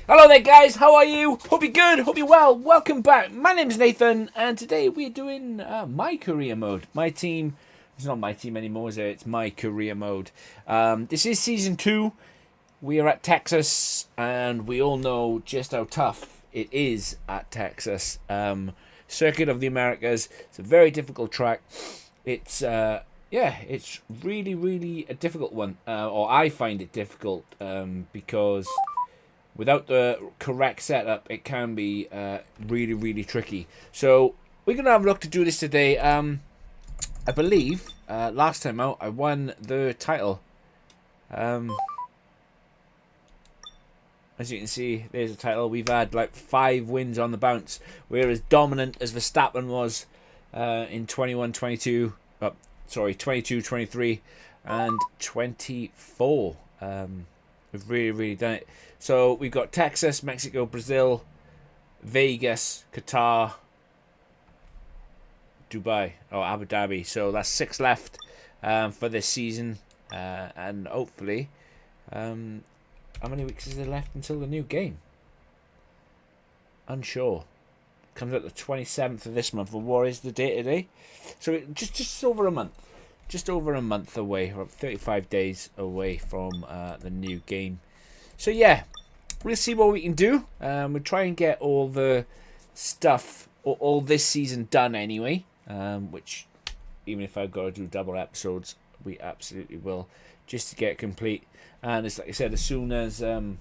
Hello there guys, how are you? Hope you're good, hope you're well. Welcome back. My name's Nathan and today we're doing my career mode. My team, it's not my team anymore, is it? It's my career mode. This is season 2. We are at Texas and we all know just how tough it is at Texas. Circuit of the Americas. It's a very difficult track. It's it's really a difficult one, or I find it difficult because without the correct setup, it can be really tricky. So we're going to have a look to do this today. I believe last time out, I won the title. As you can see, there's a title. We've had like 5 wins on the bounce. We're as dominant as Verstappen was in 22, 23, and 24. We've really done it. So we've got Texas, Mexico, Brazil, Vegas, Qatar, Dubai, or Abu Dhabi. So that's 6 left for this season, and hopefully, how many weeks is there left until the new game? Unsure. Comes out the 27th of this month. Or what is the date today? So just over a month. Just over a month away, or 35 days away from the new game. So yeah, we'll see what we can do. We'll try and get all the stuff, all this season done anyway. Which, even if I've got to do double episodes, we absolutely will, just to get it complete. And it's like I said, as soon as you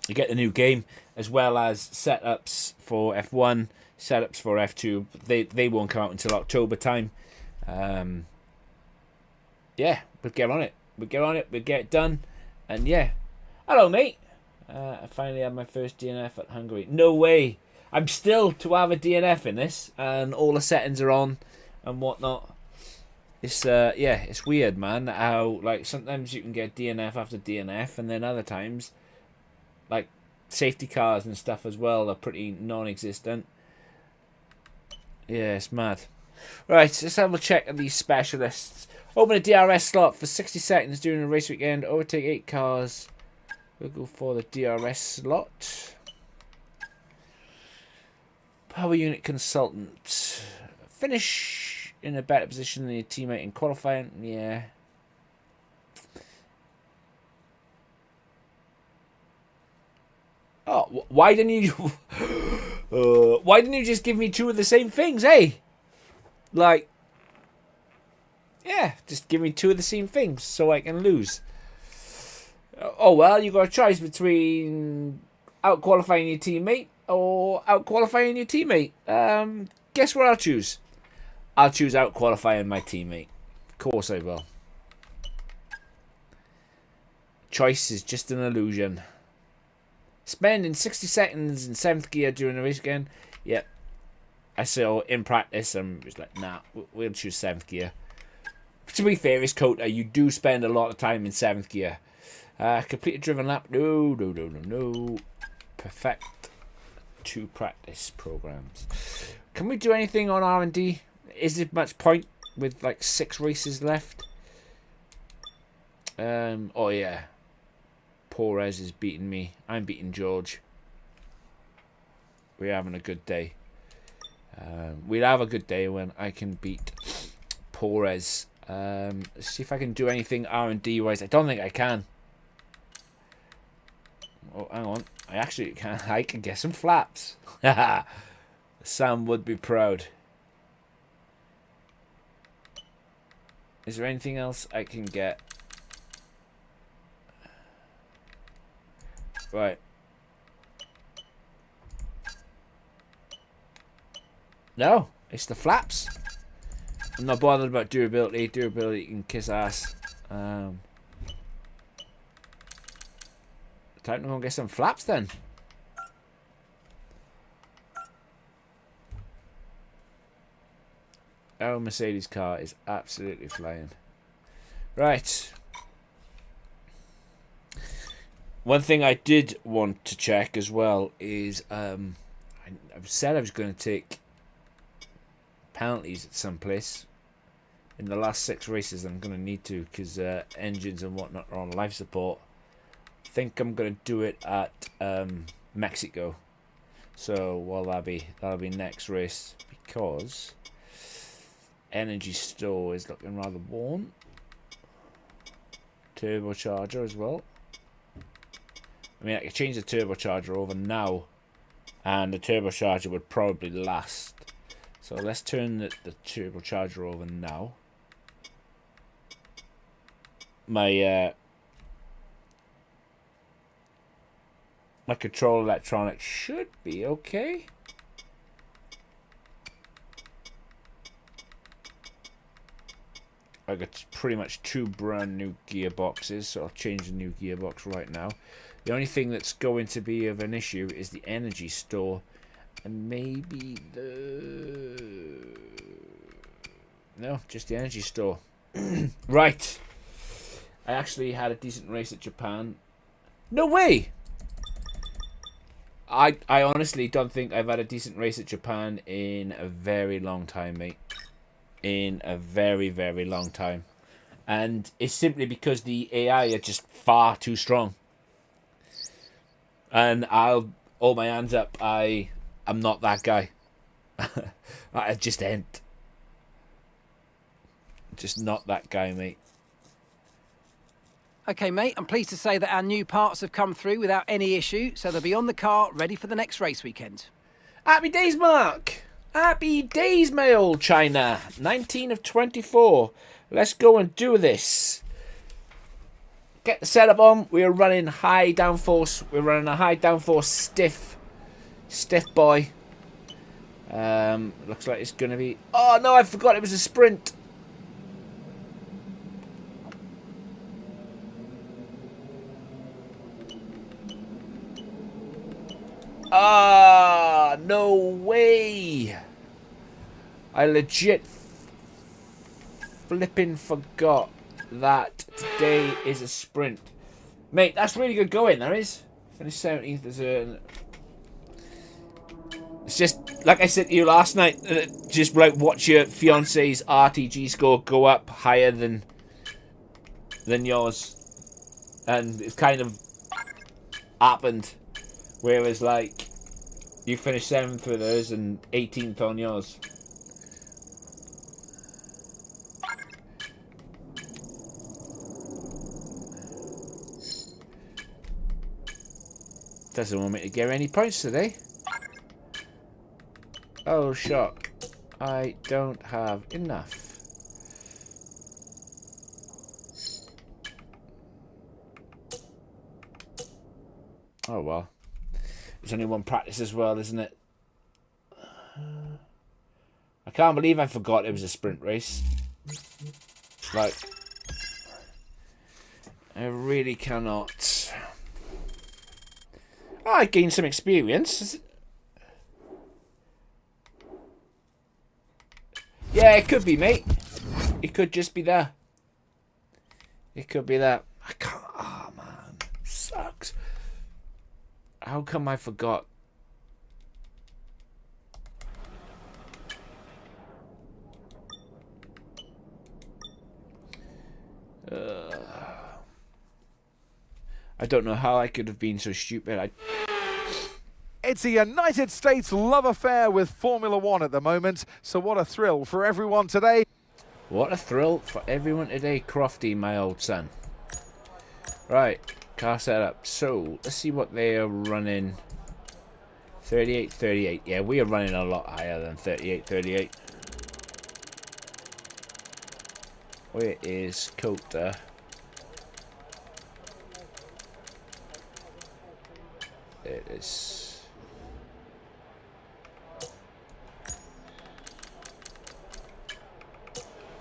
get the new game, as well as setups for F1, setups for F2, they won't come out until October time. Yeah, we'll get on it. We'll get it done. And yeah. Hello, mate. I finally had my first DNF at Hungary. No way. I'm still to have a DNF in this, and all the settings are on and whatnot. It's it's weird, man. How like sometimes you can get DNF after DNF, and then other times, like safety cars and stuff as well, are pretty non-existent. Yeah, it's mad. Right, let's have a check of these specialists. Open a DRS slot for 60 seconds during a race weekend. Overtake 8 cars. We'll go for the DRS slot. Power unit consultant. Finish in a better position than your teammate in qualifying. Yeah. Oh, why didn't you? Why didn't you just give me 2 of the same things, eh? Like, yeah, just give me 2 of the same things so I can lose. Oh well, you got a choice between out qualifying your teammate or out qualifying your teammate. Guess what I'll choose? I'll choose out qualifying my teammate. Of course I will. Choice is just an illusion. Spending 60 seconds in 7th gear during the race again. Yep. I saw in practice and was like, nah, we'll choose 7th gear. To be fair, it's Kota. You do spend a lot of time in 7th gear. Complete a driven lap. No. Perfect. 2 practice programs. Can we do anything on R&D? Is there much point with like 6 races left? Oh yeah. Perez is beating me. I'm beating George. We're having a good day. We'll have a good day when I can beat Perez. Let's see if I can do anything R&D wise. I don't think I can. Oh, hang on. I actually can. I can get some flaps. Sam would be proud. Is there anything else I can get? Right. No, it's the flaps. I'm not bothered about durability. Durability can kiss ass. Time to go and get some flaps then. Our Mercedes car is absolutely flying. Right. One thing I did want to check as well is I said I was going to take penalties at some place. In the last 6 races I'm going to need to, because engines and whatnot are on life support. think I'm gonna do it at Mexico. So well, that'll be next race, because energy store is looking rather worn. Turbocharger as well. I mean, I could change the turbocharger over now, and the turbocharger would probably last. So let's turn the turbocharger over now. My my control electronics should be okay. I got pretty much 2 brand new gearboxes, so I'll change the new gearbox right now. The only thing that's going to be of an issue is the energy store, and maybe no, just the energy store. Right. I actually had a decent race at Japan. No way! I honestly don't think I've had a decent race at Japan in a very long time, mate. In a very, very long time. And it's simply because the AI are just far too strong. And I'll hold my hands up, I'm not that guy. I just ain't. Just not that guy, mate. Okay, mate, I'm pleased to say that our new parts have come through without any issue, so they'll be on the car, ready for the next race weekend. Happy days, Mark! Happy days, my old China. 19 of 24. Let's go and do this. Get the setup on. We are running high downforce. We're running a high downforce stiff boy. Looks like it's going to be... Oh, no, I forgot it was a sprint. Ah, no way. I legit flipping forgot that today is a sprint. Mate, that's really good going, that is. Finished 17th. There's a... It's just, like I said to you last night, just like watch your fiance's RTG score go up higher than yours. And it's kind of happened. Whereas, like, you finished 7th with hers and 18th on yours. Doesn't want me to get any points today. Oh, shock. I don't have enough. Oh, well. There's only one practice as well, isn't it? I can't believe I forgot it was a sprint race. Like, I really cannot. Oh, I gained some experience. Yeah, it could be, mate. It could just be there. It could be that. I can't. Oh, man. Sucks. How come I forgot? I don't know how I could have been so stupid. It's a United States love affair with Formula One at the moment, so what a thrill for everyone today. What a thrill for everyone today, Crofty, my old son. Right, car setup. So, let's see what they are running. 38-38. Yeah, we are running a lot higher than 38-38. Where is Kota? It is.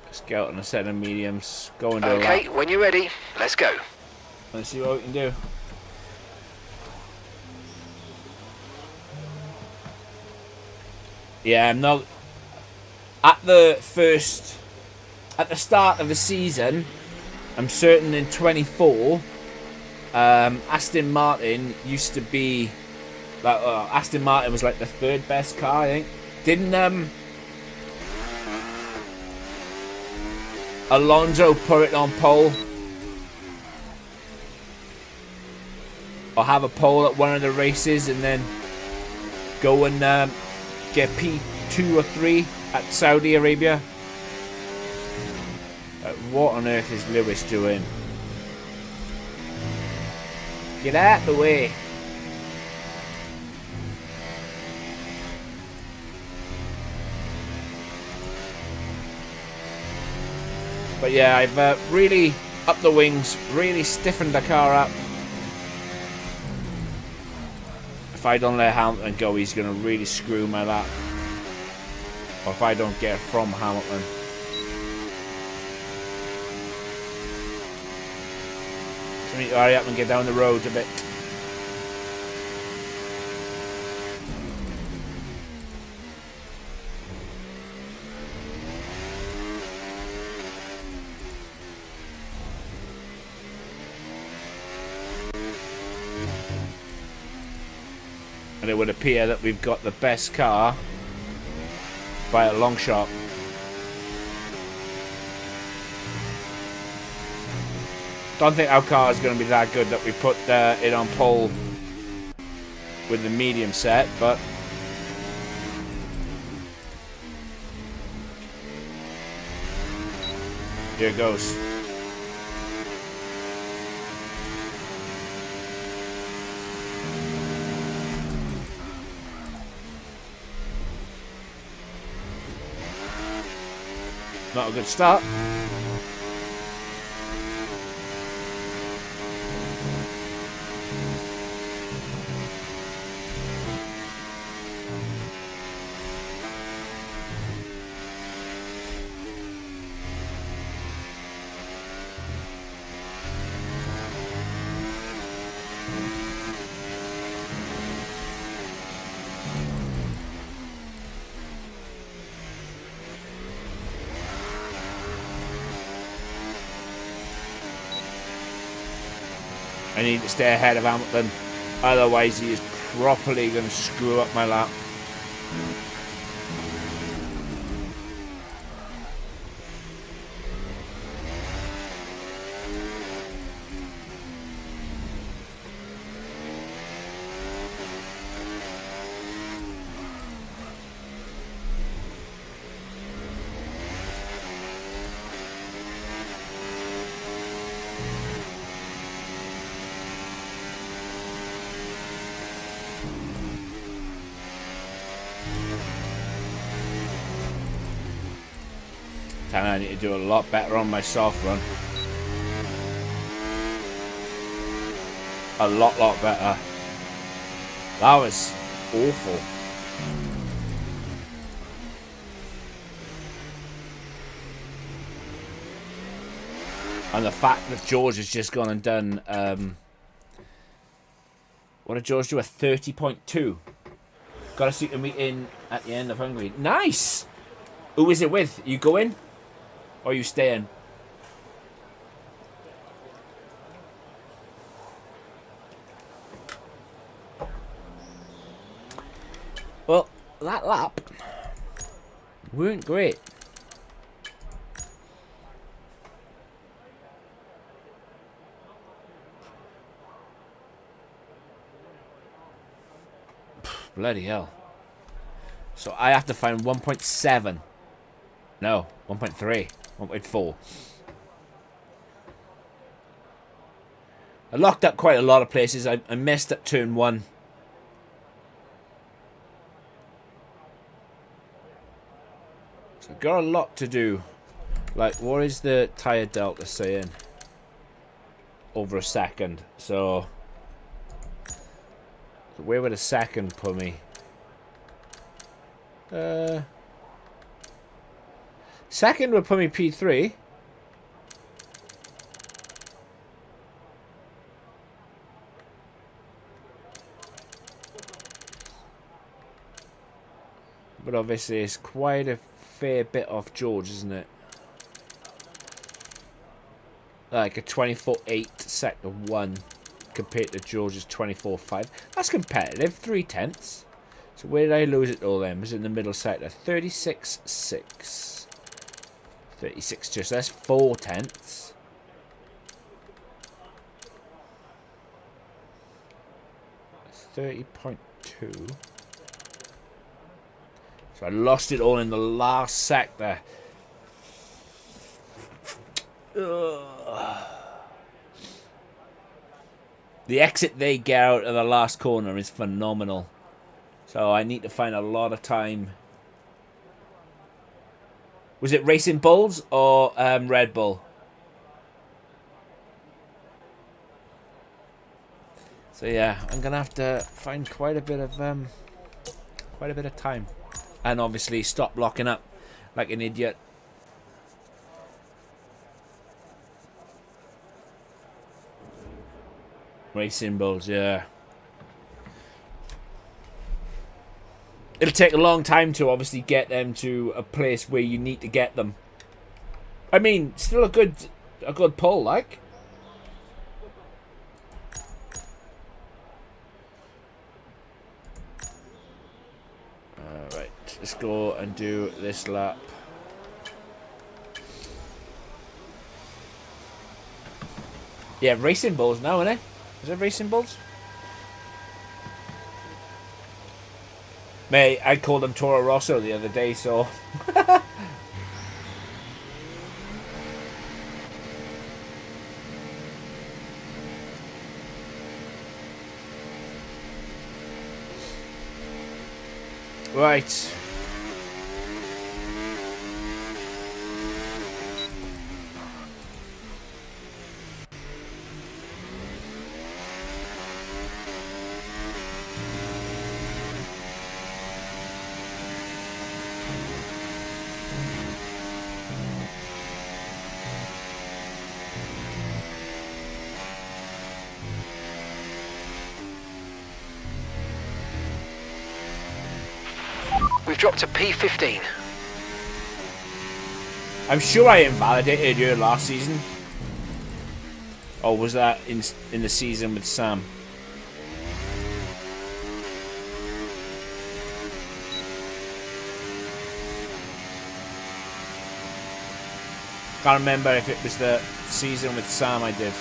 Let's go out on a set of mediums. Go into Okay, when you're ready, let's go. Let's see what we can do. Yeah, I'm not at the start of the season. I'm certain in 24, Aston Martin used to be like Aston Martin was like the third best car, I think. Didn't Alonso put it on pole? or have a pole at one of the races and then go and get P2 or 3 at Saudi Arabia. What on earth is Lewis doing? Get out the way. But yeah, I've really upped the wings, really stiffened the car up. If I don't let Hamilton go, he's going to really screw my lap. Or if I don't get it from Hamilton. So I need to hurry up and get down the road a bit. And it would appear that we've got the best car by a long shot. Don't think our car is going to be that good that we put it on pole with the medium set, but here it goes. Not a good start. I need to stay ahead of Hamilton, otherwise he is properly going to screw up my lap. And I need to do a lot better on my soft run. A lot better. That was awful. And the fact that George has just gone and done what did George do? A 30.2. Got a seat meet in at the end of Hungary. Nice! Who is it with? You going? Or are you staying? Well, that lap weren't great. Bloody hell. So I have to find 1.7. No, 1.3. 1.4. I locked up quite a lot of places. I messed up turn 1. So I've got a lot to do. Like, what is the tyre delta saying? Over a second. So where would a second put me? Second would put me P3. But obviously it's quite a fair bit off George, isn't it? Like a 24.8 sector 1 compared to George's 24.5. That's competitive, 0.3. So where did I lose it all then? Was it in the middle sector? 36.6. 36 just, that's 0.4. 30.2. So I lost it all in the last sec there. Ugh. The exit they get out of the last corner is phenomenal. So I need to find a lot of time. Was it Racing Bulls or Red Bull? So yeah, I'm gonna have to find quite a bit of time, and obviously stop locking up like an idiot. Racing Bulls, yeah. It'll take a long time to obviously get them to a place where you need to get them. I mean, still a good pull, like. Alright, let's go and do this lap. Yeah, Racing Bulls now, innit? Is it Racing Bulls? Mate, I called them Toro Rosso the other day, so... Right. We've dropped to P15. I'm sure I invalidated you last season. Or was that in the season with Sam? Can't remember if it was the season with Sam I did.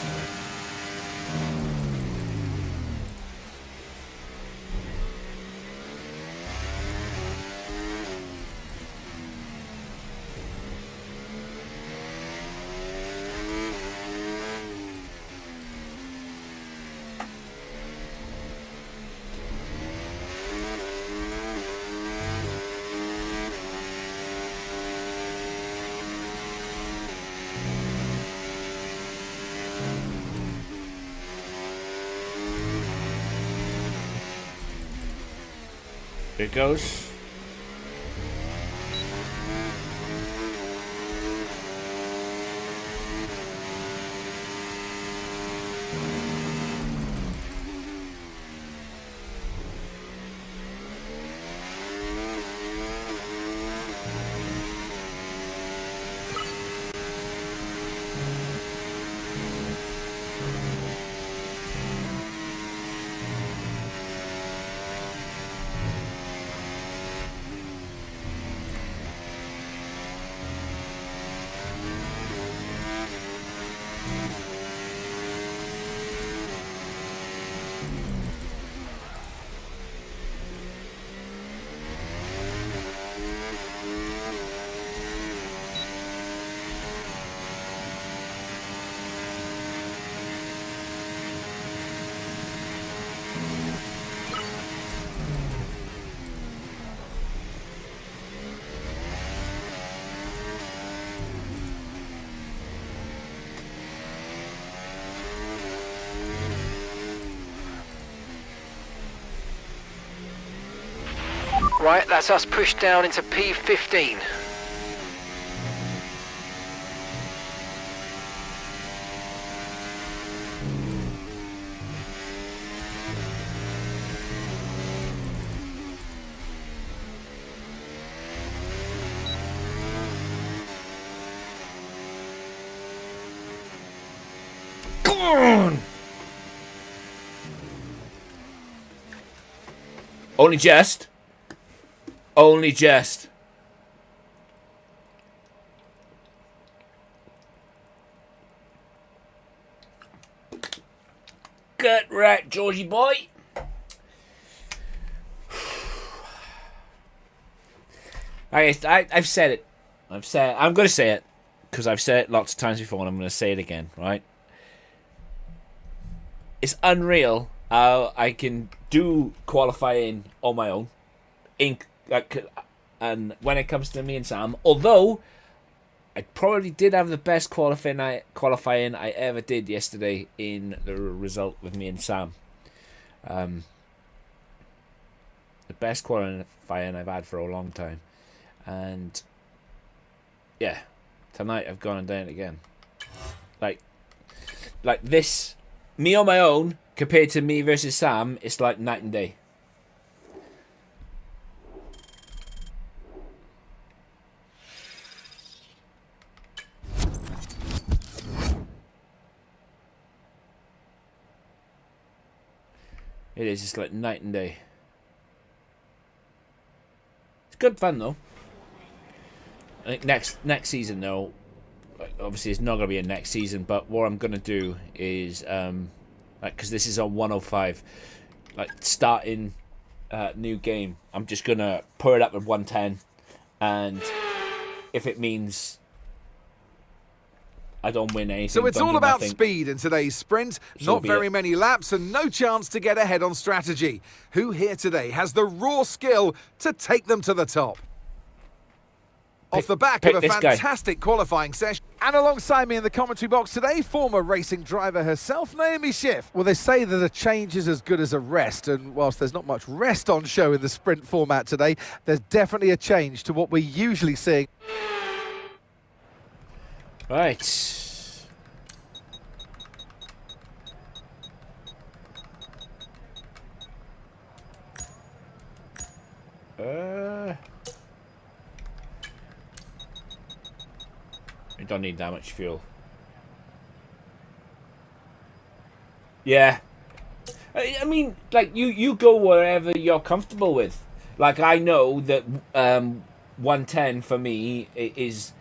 Here it goes. Right, that's us pushed down into P15. Come on! Only just. Only just. Get right, Georgie boy. I've said it. I'm going to say it because I've said it lots of times before, and I'm going to say it again. Right? It's unreal how I can do qualifying on my own, and when it comes to me and Sam, although I probably did have the best qualifying I ever did yesterday in the result with me and Sam. The best qualifying I've had for a long time. And yeah, tonight I've gone and done it again. Like this, me on my own compared to me versus Sam, it's like night and day. It is just like night and day. It's good fun though. I think next season though, obviously it's not gonna be a next season, but what I'm gonna do is because this is on 105, like starting new game, I'm just gonna put it up at 110, and if it means I don't win anything. So it's all about nothing, speed in today's sprint. Not very many laps and no chance to get ahead on strategy. Who here today has the raw skill to take them to the top? Off the back of a fantastic qualifying session. And alongside me in the commentary box today, former racing driver herself, Naomi Schiff. Well, they say that a change is as good as a rest, and whilst there's not much rest on show in the sprint format today, there's definitely a change to what we're usually seeing. Right. You don't need that much fuel. Yeah. I mean, like, you go wherever you're comfortable with. Like, I know that 110 for me is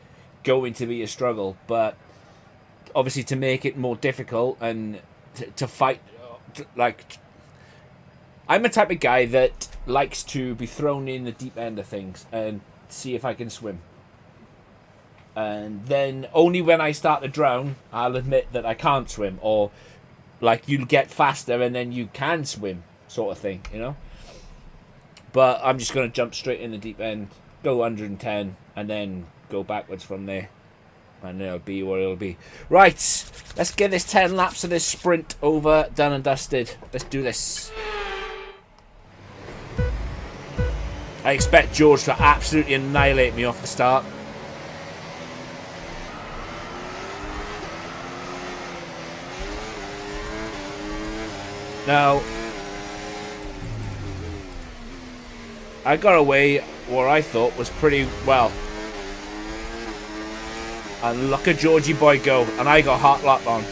going to be a struggle, but obviously to make it more difficult and to fight, like, I'm a type of guy that likes to be thrown in the deep end of things and see if I can swim. And then only when I start to drown, I'll admit that I can't swim, or like you'll get faster and then you can swim, sort of thing, you know. But I'm just going to jump straight in the deep end, go 110, and then go backwards from there. And it'll be what it'll be. Right, let's get this 10 laps of this sprint over, done and dusted. Let's do this. I expect George to absolutely annihilate me off the start. Now, I got away what I thought was pretty well. And look at Georgie boy go, and I got hot locked on.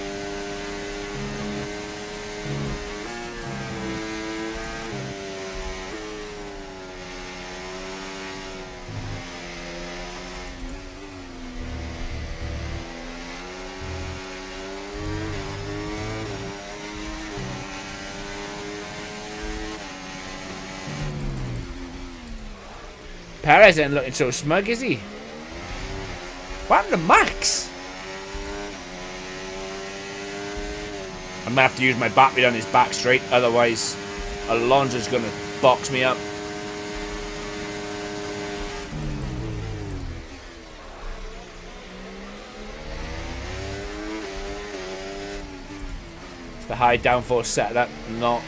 Perez ain't looking so smug, is he? What happened to Max? I'm gonna have to use my battery on his back straight, otherwise Alonso's gonna box me up. It's the high downforce setup not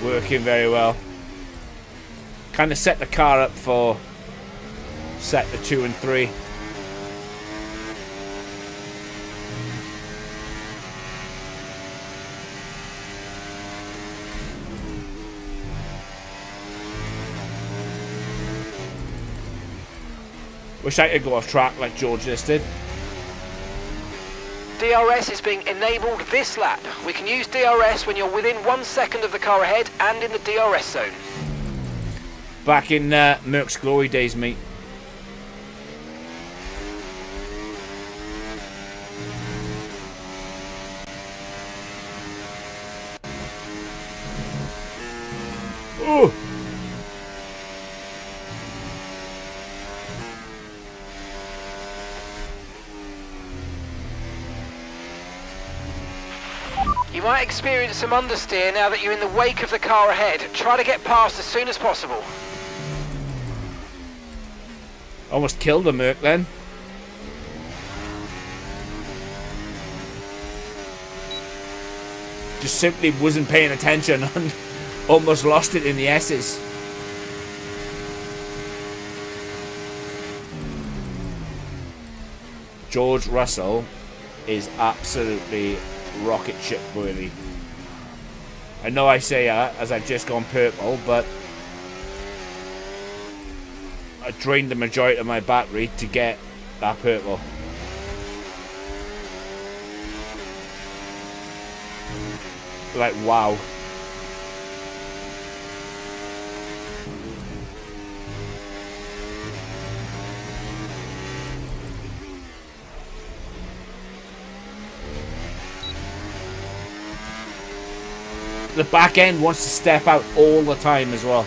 working very well. Kind of set the car up for sector 2 and 3. Wish I could go off track like George just did. DRS is being enabled this lap. We can use DRS when you're within 1 second of the car ahead and in the DRS zone. Back in Merck's glory days, mate. Oh! You might experience some understeer now that you're in the wake of the car ahead. Try to get past as soon as possible. Almost killed the Merc then. Just simply wasn't paying attention and almost lost it in the S's. George Russell is absolutely rocket ship worthy. I know I say that as I've just gone purple, but I drained the majority of my battery to get that purple. Like, wow. The back end wants to step out all the time as well,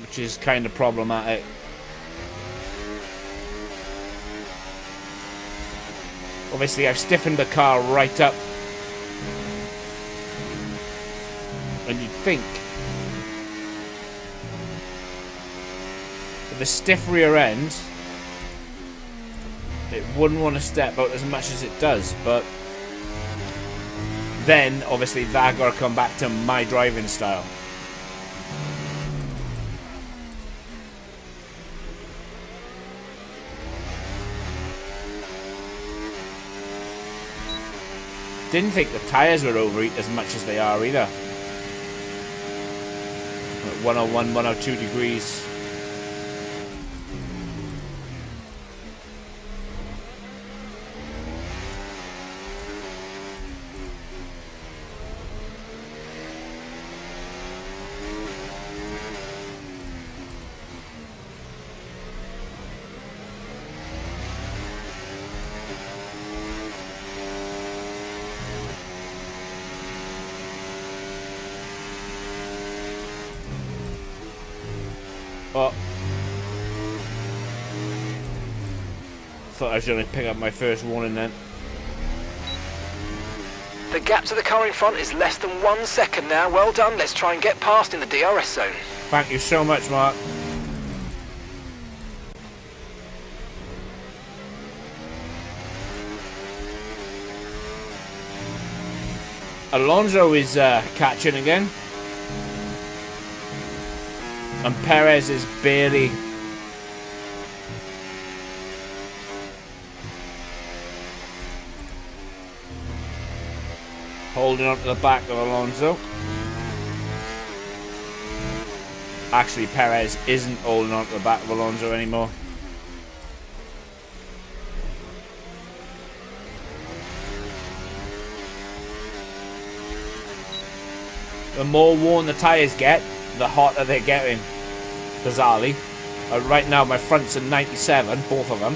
which is kind of problematic. Obviously, I've stiffened the car right up, and you'd think with the stiff rear end it wouldn't want to step out as much as it does, but then obviously that got to come back to my driving style. Didn't think the tyres would overheat as much as they are either. 101, 102 degrees. Oh. Thought I was going to pick up my first warning then. The gap to the car in front is less than 1 second now. Well done. Let's try and get past in the DRS zone. Thank you so much, Mark. Alonso is catching again. And Perez is barely holding on to the back of Alonso. Actually, Perez isn't holding on to the back of Alonso anymore. The more worn the tyres get, the hotter they're getting, bizarrely. Right now my fronts are 97, both of them,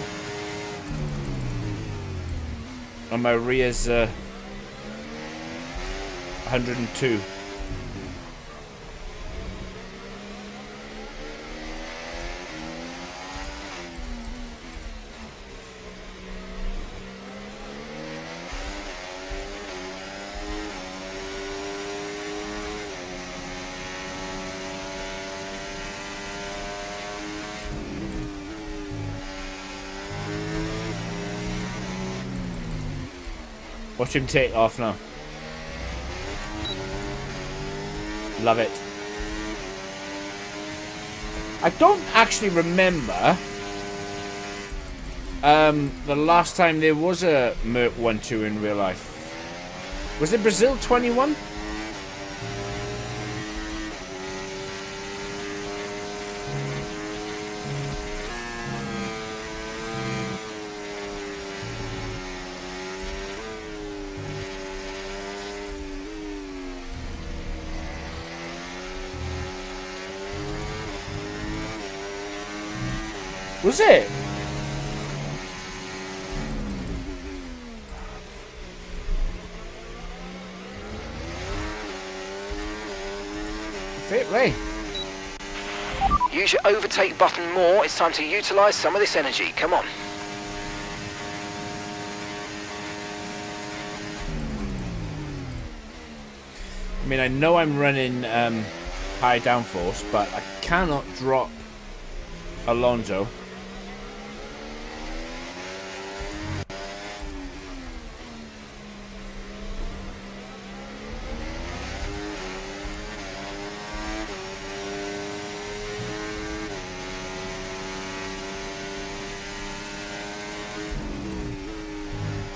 and my rear's 102. Watch him take off now. Love it. I don't actually remember the last time there was a Merc 1-2 in real life. Was it Brazil 21? Was it? Fit Ray. Use your overtake button more. It's time to utilise some of this energy. Come on. I mean, I know I'm running high downforce, but I cannot drop Alonso.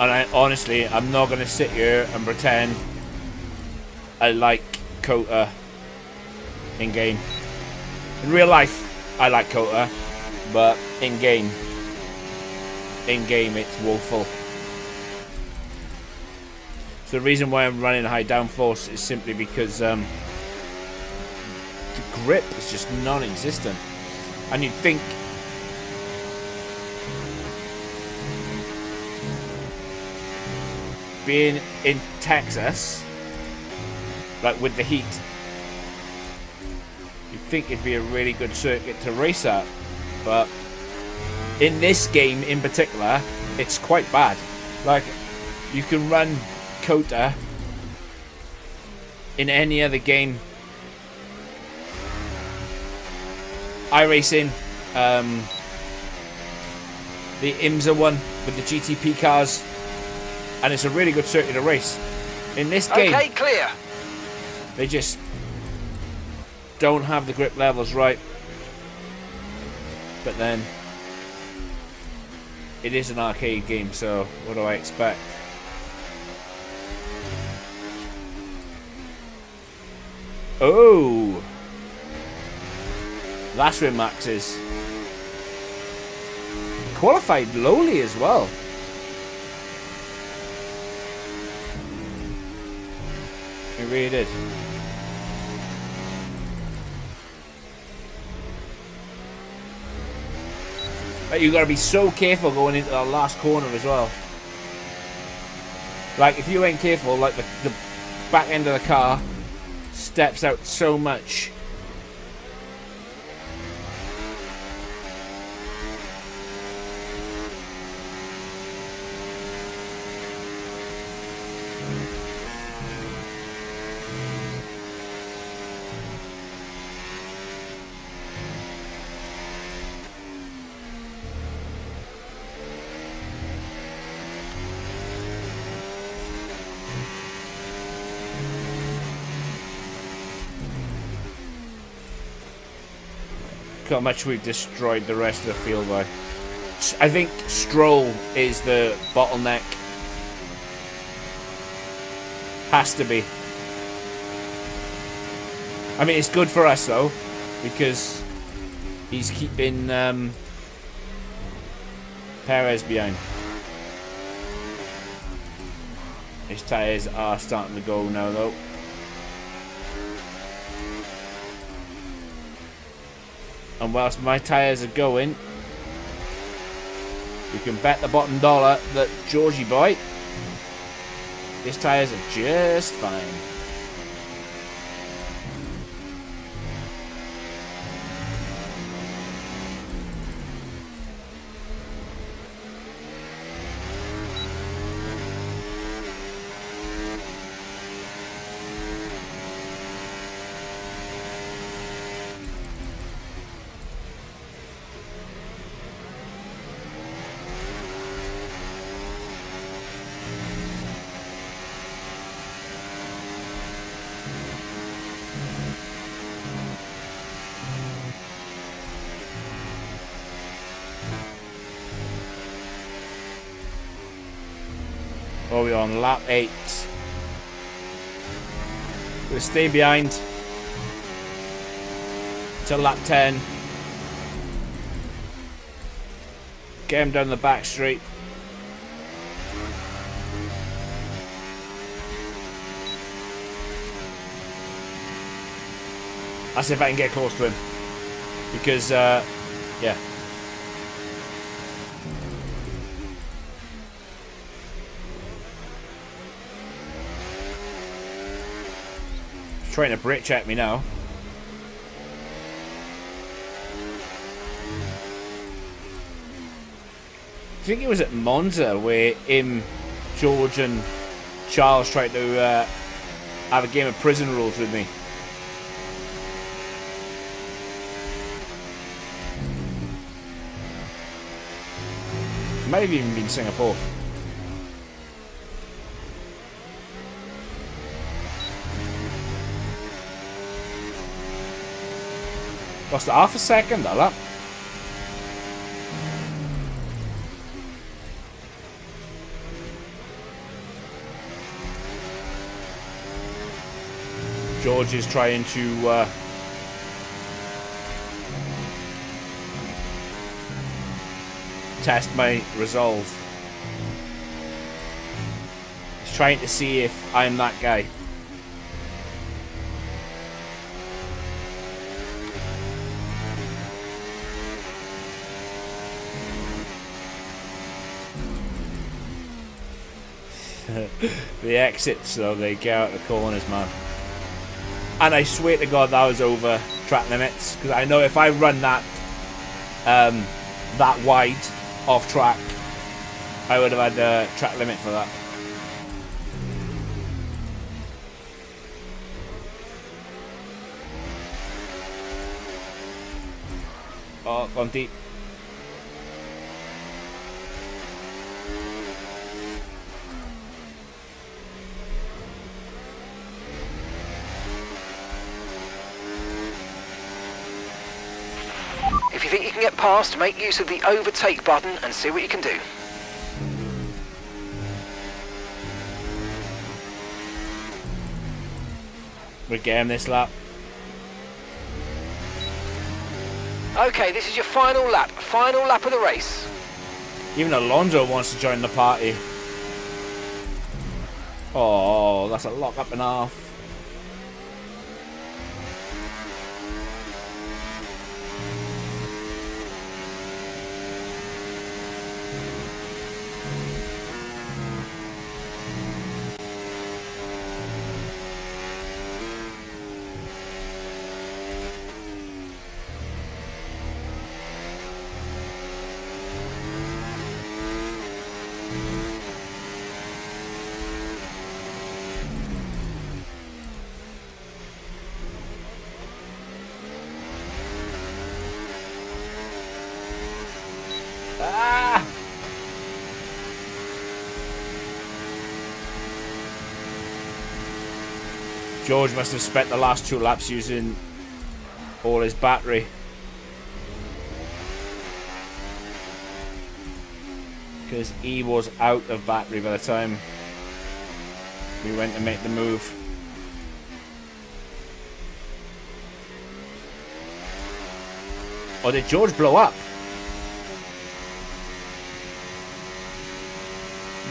And I'm not going to sit here and pretend I like Kota in game. In real life, I like Kota, but in game it's woeful. So the reason why I'm running high downforce is simply because the grip is just non-existent. And you'd think being in Texas, like with the heat, you'd think it'd be a really good circuit to race at, but in this game in particular, it's quite bad. Like, you can run Kota in any other game. iRacing, the IMSA one with the GTP cars, and it's a really good circuit to race. In this game, okay, clear. They just don't have the grip levels right. But then, it is an arcade game, so what do I expect? Oh! That's where Max is. Qualified lowly as well. He really did. But you got to be so careful going into that last corner as well. Like, if you ain't careful, like the back end of the car steps out so much. Look how much we've destroyed the rest of the field by. I think Stroll is the bottleneck. Has to be. I mean, it's good for us though, because he's keeping Perez behind. His tyres are starting to go now though. And whilst my tyres are going, you can bet the bottom dollar that Georgie boy, his tyres are just fine. Oh, we're on lap 8. We'll stay behind till lap 10. Get him down the back straight. I'll see if I can get close to him. Because, yeah. Trying to brake check me now. I think it was at Monza where George and Charles tried to have a game of prison rules with me. Might have even been Singapore. Lost it half a second, that. George is trying to test my resolve. He's trying to see if I'm that guy. The exits, though, they get out the corners, man. And I swear to God that was over track limits, because I know if I run that that wide off track, I would have had a track limit for that. Oh, gone deep. If you think you can get past, make use of the overtake button and see what you can do. We're getting this lap. Okay, this is your final lap of the race. Even Alonso wants to join the party. Oh, that's a lock up and half. Ah! George must have spent the last 2 laps using all his battery. Because he was out of battery by the time we went to make the move. Or did George blow up?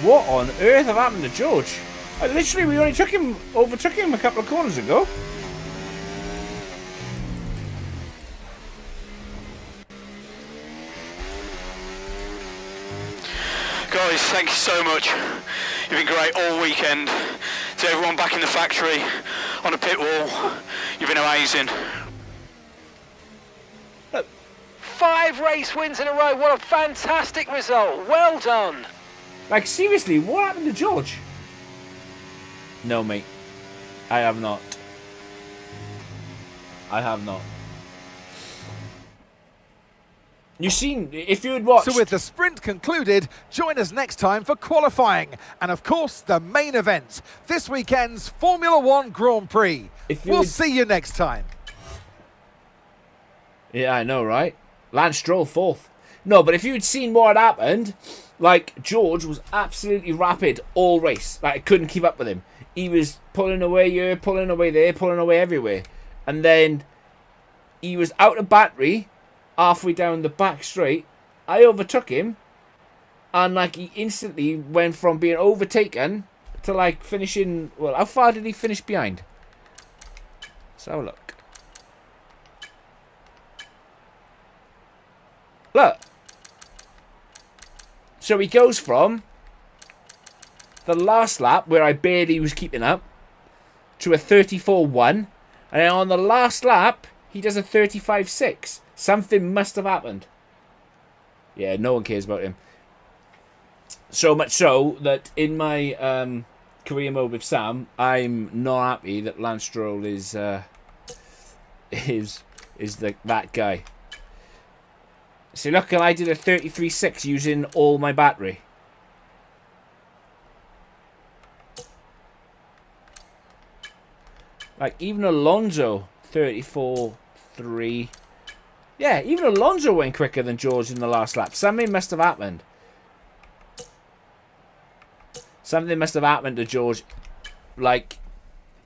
What on earth have happened to George? Literally, we only overtook him a couple of corners ago. Guys, thank you so much. You've been great all weekend. To everyone back in the factory, on the pit wall, you've been amazing. 5 race wins in a row. What a fantastic result. Well done. Like, seriously, what happened to George? No, mate. I have not. I have not. You've seen, if you had watched... So with the sprint concluded, join us next time for qualifying. And of course, the main event. This weekend's Formula 1 Grand Prix. We'll see you next time. Yeah, I know, right? Lance Stroll 4th. No, but if you'd seen what had happened... Like, George was absolutely rapid all race. Like, I couldn't keep up with him. He was pulling away here, pulling away there, pulling away everywhere. And then he was out of battery halfway down the back straight. I overtook him. And, like, he instantly went from being overtaken to, like, finishing... Well, how far did he finish behind? Let's have a look. Look. So he goes from the last lap, where I barely was keeping up, to a 34.1. And then on the last lap, he does a 35.6. Something must have happened. Yeah, no one cares about him. So much so that in my career mode with Sam, I'm not happy that Lance Stroll is that guy. See, look, I did a 33.6 using all my battery. Like, even Alonso, 34.3. Yeah, even Alonso went quicker than George in the last lap. Something must have happened. Something must have happened to George, like,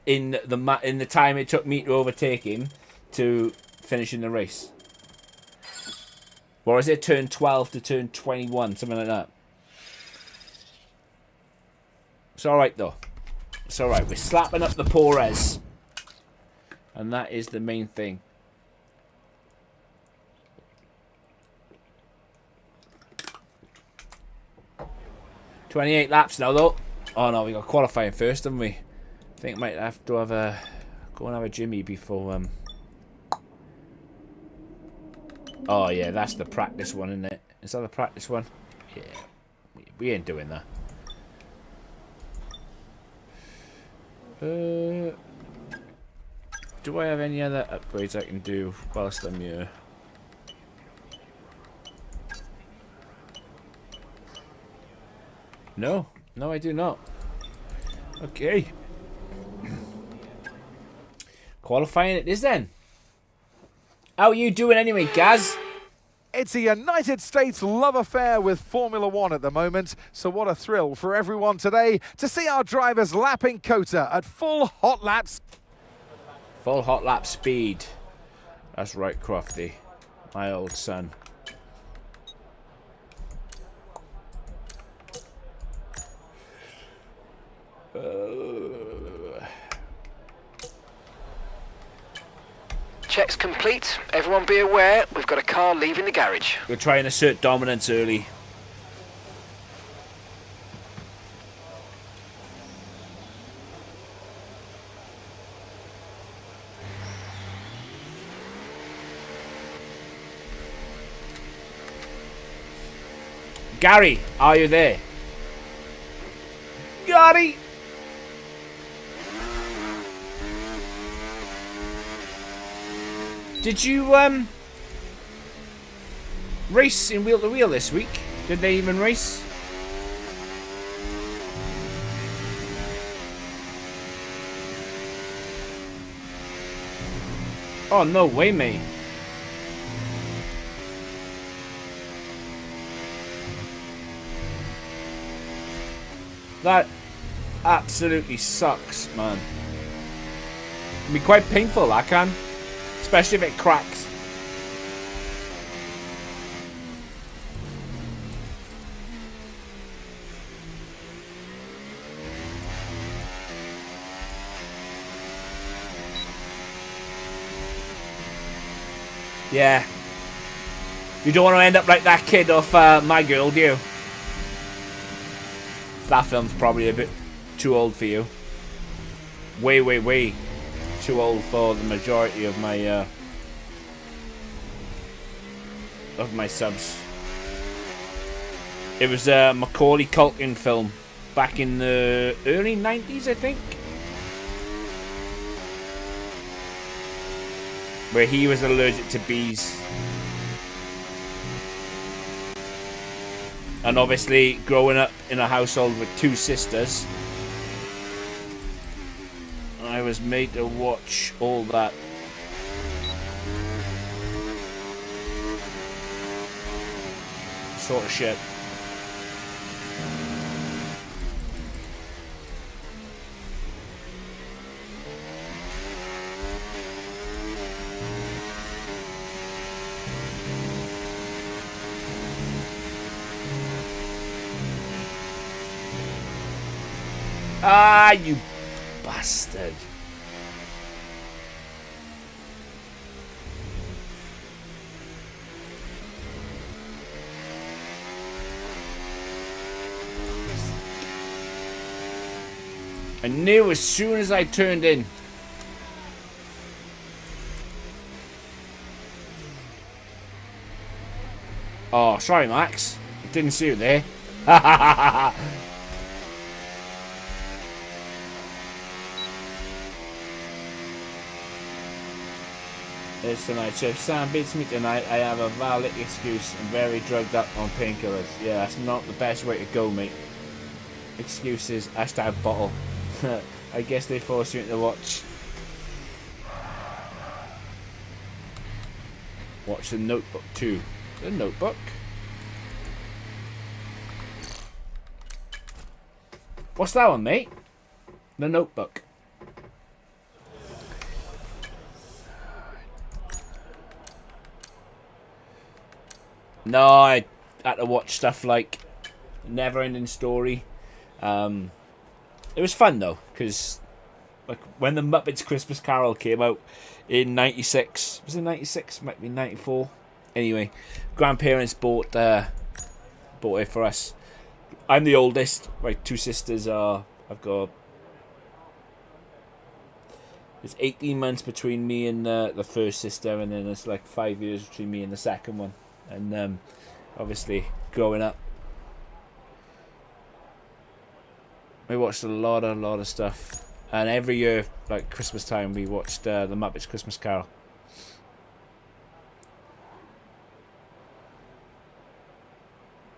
in the time it took me to overtake him to finish in the race. Or is it turn 12 to turn 21, something like that? It's alright, though. It's alright. We're slapping up the Perez. And that is the main thing. "28 laps now, though." Oh, no, we got qualifying first, haven't we? I think I might have to have a... Go and have a Jimmy before... Oh, yeah, that's the practice one, isn't it? Is that the practice one? Yeah. We ain't doing that. Do I have any other upgrades I can do whilst I'm here? No. No, I do not. Okay. Qualifying it is then. How are you doing anyway, Gaz? It's a United States love affair with Formula One at the moment, so what a thrill for everyone today to see our drivers lapping COTA at full hot laps. Full hot lap speed. That's right, Crofty. My old son. Checks complete. Everyone be aware, we've got a car leaving the garage. We're trying to assert dominance early. Gary, are you there? Gary! Did you race in wheel to wheel this week? Did they even race? Oh, no way, mate. That absolutely sucks, man. It can be quite painful, that can. Especially if it cracks. Yeah. You don't want to end up like that kid off My Girl, do you? That film's probably a bit too old for you. Way, way, way too old for the majority of my subs. It was a Macaulay Culkin film back in the early 90s, I think, where he was allergic to bees. And obviously, growing up in a household with two sisters, I was made to watch all that. Sort of shit. Ah, you bastard. I knew as soon as I turned in. Oh, sorry, Max. Didn't see you there. is tonight. So if Sam beats me tonight, I have a valid excuse. I'm very drugged up on painkillers. Yeah, that's not the best way to go, mate. Excuses. Hashtag bottle. I guess they force you to watch The Notebook 2. The Notebook? What's that one, mate? The Notebook. No, I had to watch stuff like Never Ending Story. It was fun though, because like when the Muppets Christmas Carol came out in '96, was it '96? Might be '94. Anyway, grandparents bought it for us. I'm the oldest. My two sisters are. It's 18 months between me and the first sister, and then it's like 5 years between me and the second one. And obviously, growing up, we watched a lot of stuff. And every year, like Christmas time, we watched the Muppets Christmas Carol.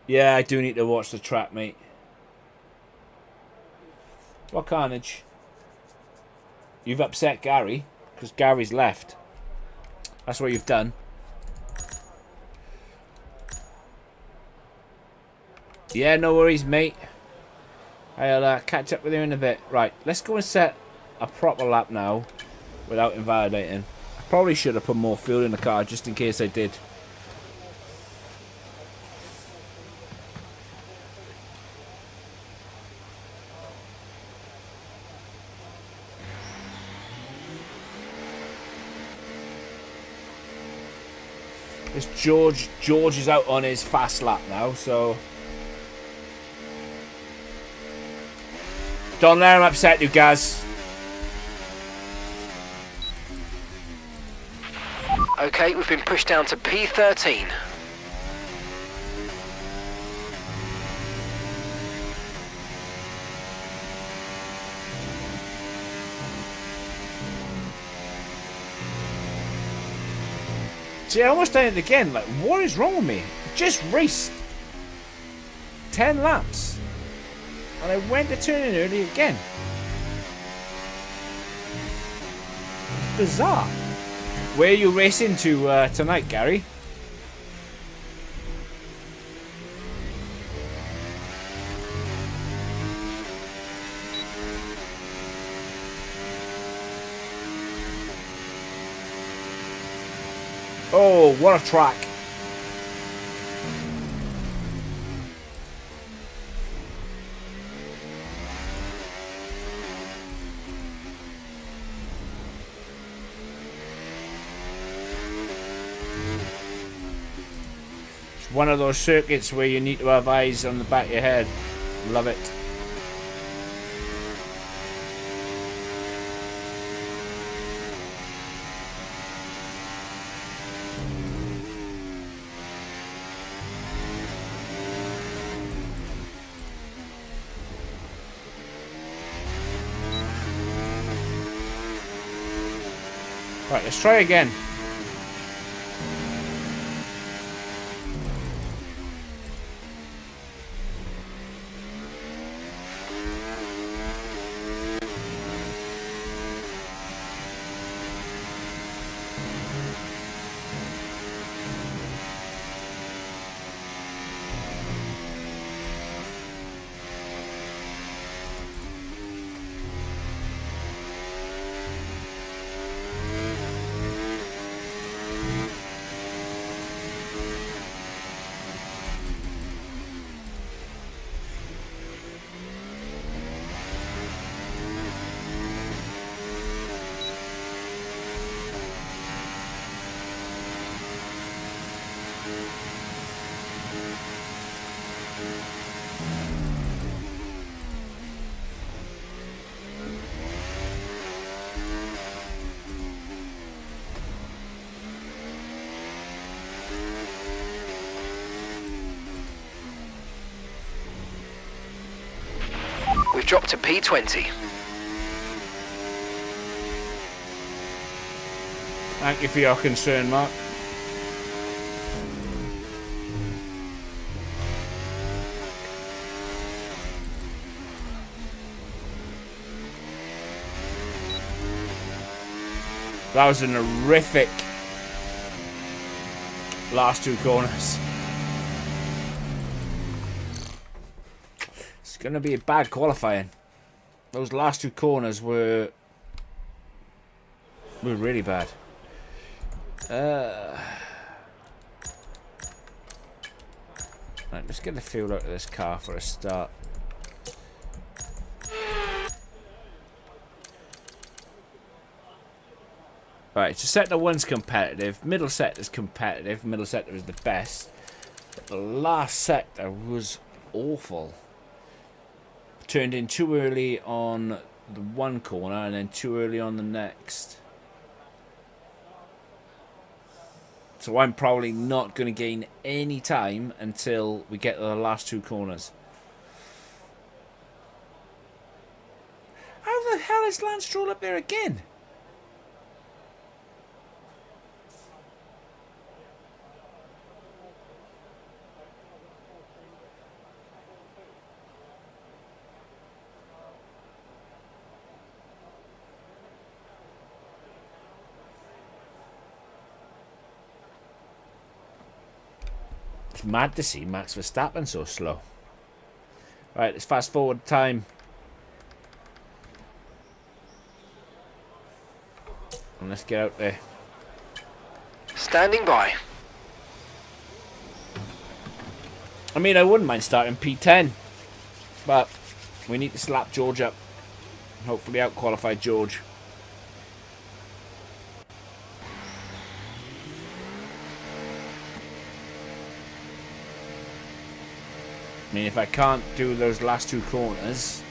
Yeah, I do need to watch the track, mate. What carnage? You've upset Gary, because Gary's left. That's what you've done. Yeah, no worries, mate. I'll catch up with you in a bit. Right, let's go and set a proper lap now without invalidating. I probably should have put more fuel in the car just in case I did. This George is out on his fast lap now, so don't let him upset you, Gaz. Okay, we've been pushed down to P13. See, I almost done it again. Like, what is wrong with me? I just raced 10 laps. And I went to turn in early again. It's bizarre. Where are you racing to tonight, Gary? Oh, what a track. It's one of those circuits where you need to have eyes on the back of your head. Love it. Right, let's try again. We've dropped to P20. Thank you for your concern, Mark. That was an horrific last two corners. It's going to be a bad qualifying. Those last two corners were really bad. Right, let's get the feel out of this car for a start. Right, so sector 1's competitive, middle sector is competitive, middle sector is the best. But the last sector was awful. Turned in too early on the one corner and then too early on the next. So I'm probably not going to gain any time until we get to the last two corners. How the hell is Lance Stroll up there again? It's mad to see Max Verstappen so slow. Right, let's fast forward time. And let's get out there. Standing by. I mean, I wouldn't mind starting P10. But we need to slap George up. Hopefully out-qualify George. I mean, if I can't do those last two corners,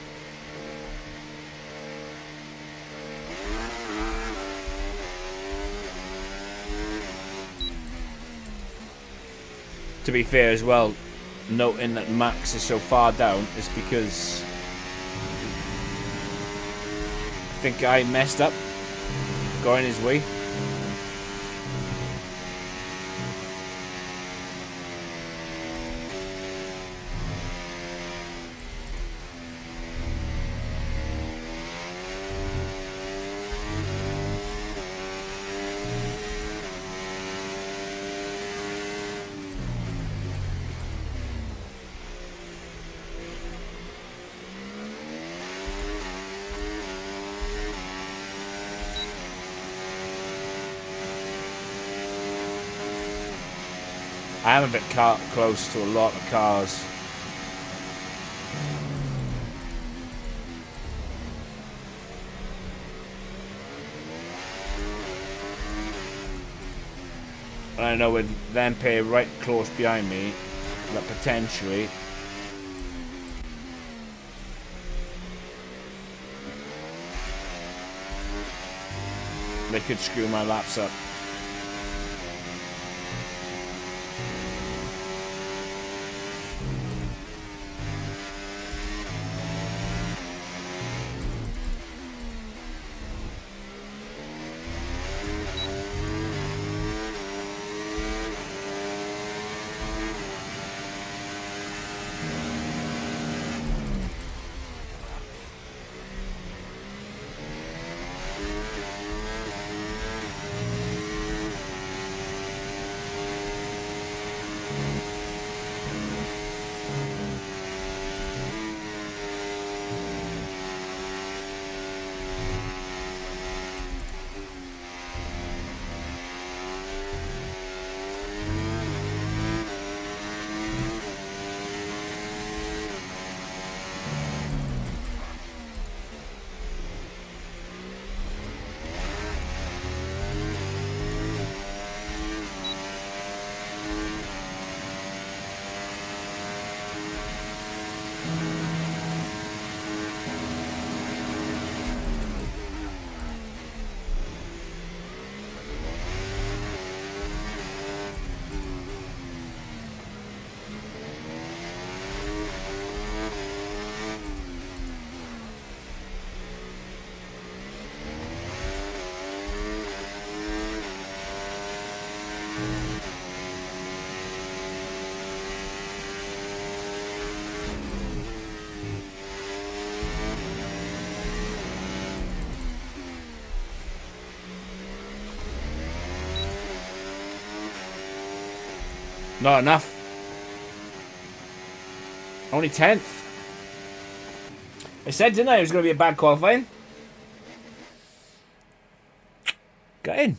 to be fair as well, noting that Max is so far down is because I think I messed up going his way. I am a bit close to a lot of cars. And I know with them pair right close behind me, that potentially they could screw my laps up. Not enough. Only 10th. I said, didn't I, it was going to be a bad qualifying? Got in.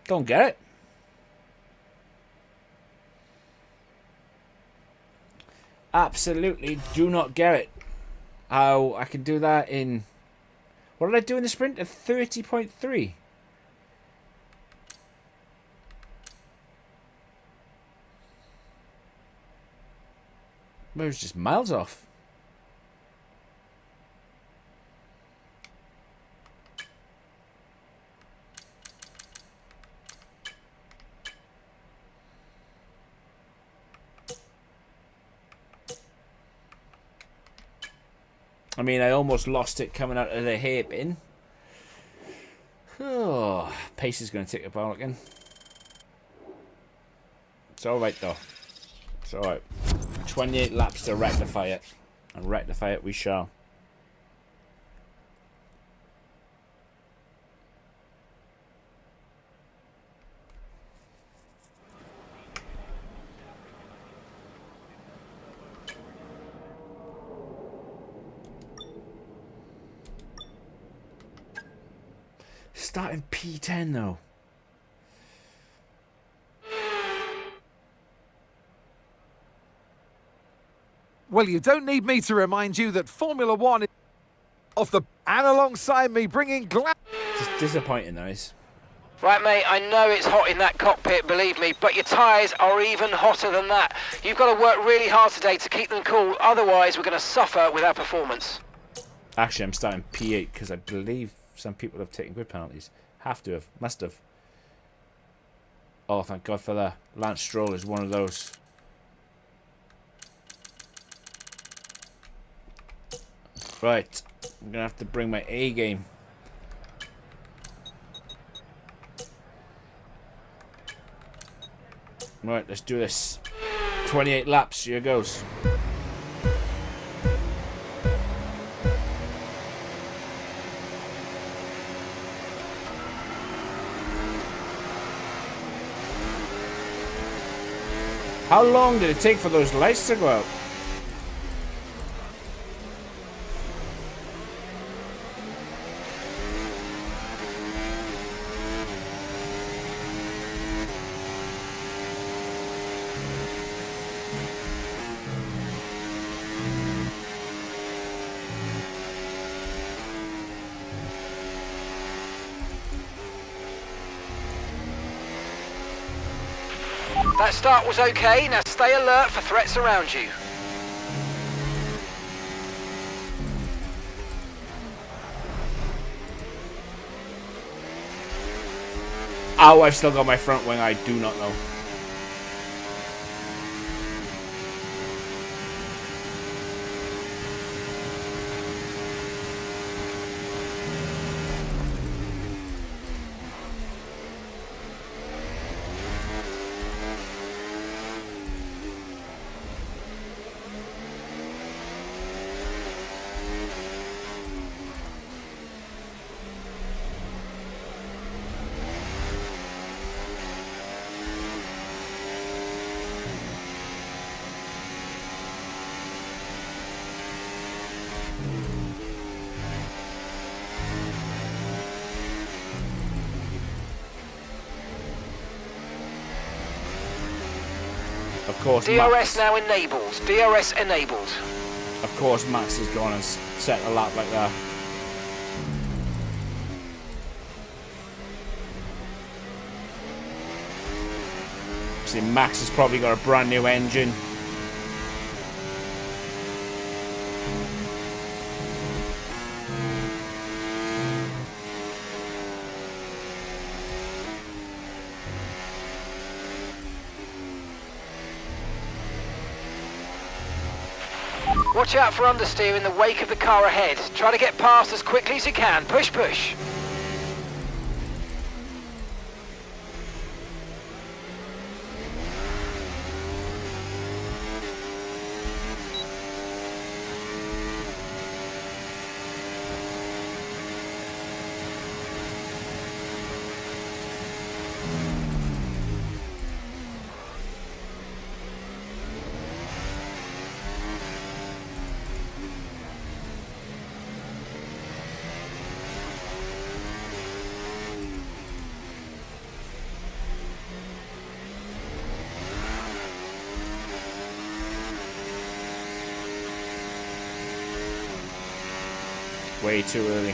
Don't get it. Absolutely do not get it. How I can do that in... What did I do in the sprint? A 30.3. It was just miles off. I mean, I almost lost it coming out of the hairpin. Oh, pace is going to take a ball again. It's alright though. It's alright. 28 laps to rectify it. And rectify it we shall. Starting P10 though. Well, you don't need me to remind you that Formula One is off the... And alongside me, bringing Just disappointing though. Right, mate, I know it's hot in that cockpit, believe me, but your tyres are even hotter than that. You've got to work really hard today to keep them cool, otherwise we're going to suffer with our performance. Actually, I'm starting P8 because I believe some people have taken grid penalties. Have to have. Must have. Oh, thank God for that. Lance Stroll is one of those. Right. I'm going to have to bring my A game. Right, let's do this. 28 laps. Here goes. How long did it take for those lights to go out? That start was okay, now stay alert for threats around you. Oh, I've still got my front wing, I do not know. Of course, DRS Max. now enabled. DRS enabled. Of course, Max has gone and set a lap like that. See, Max has probably got a brand new engine. Watch out for understeer in the wake of the car ahead. Try to get past as quickly as you can. Push, push. way too early.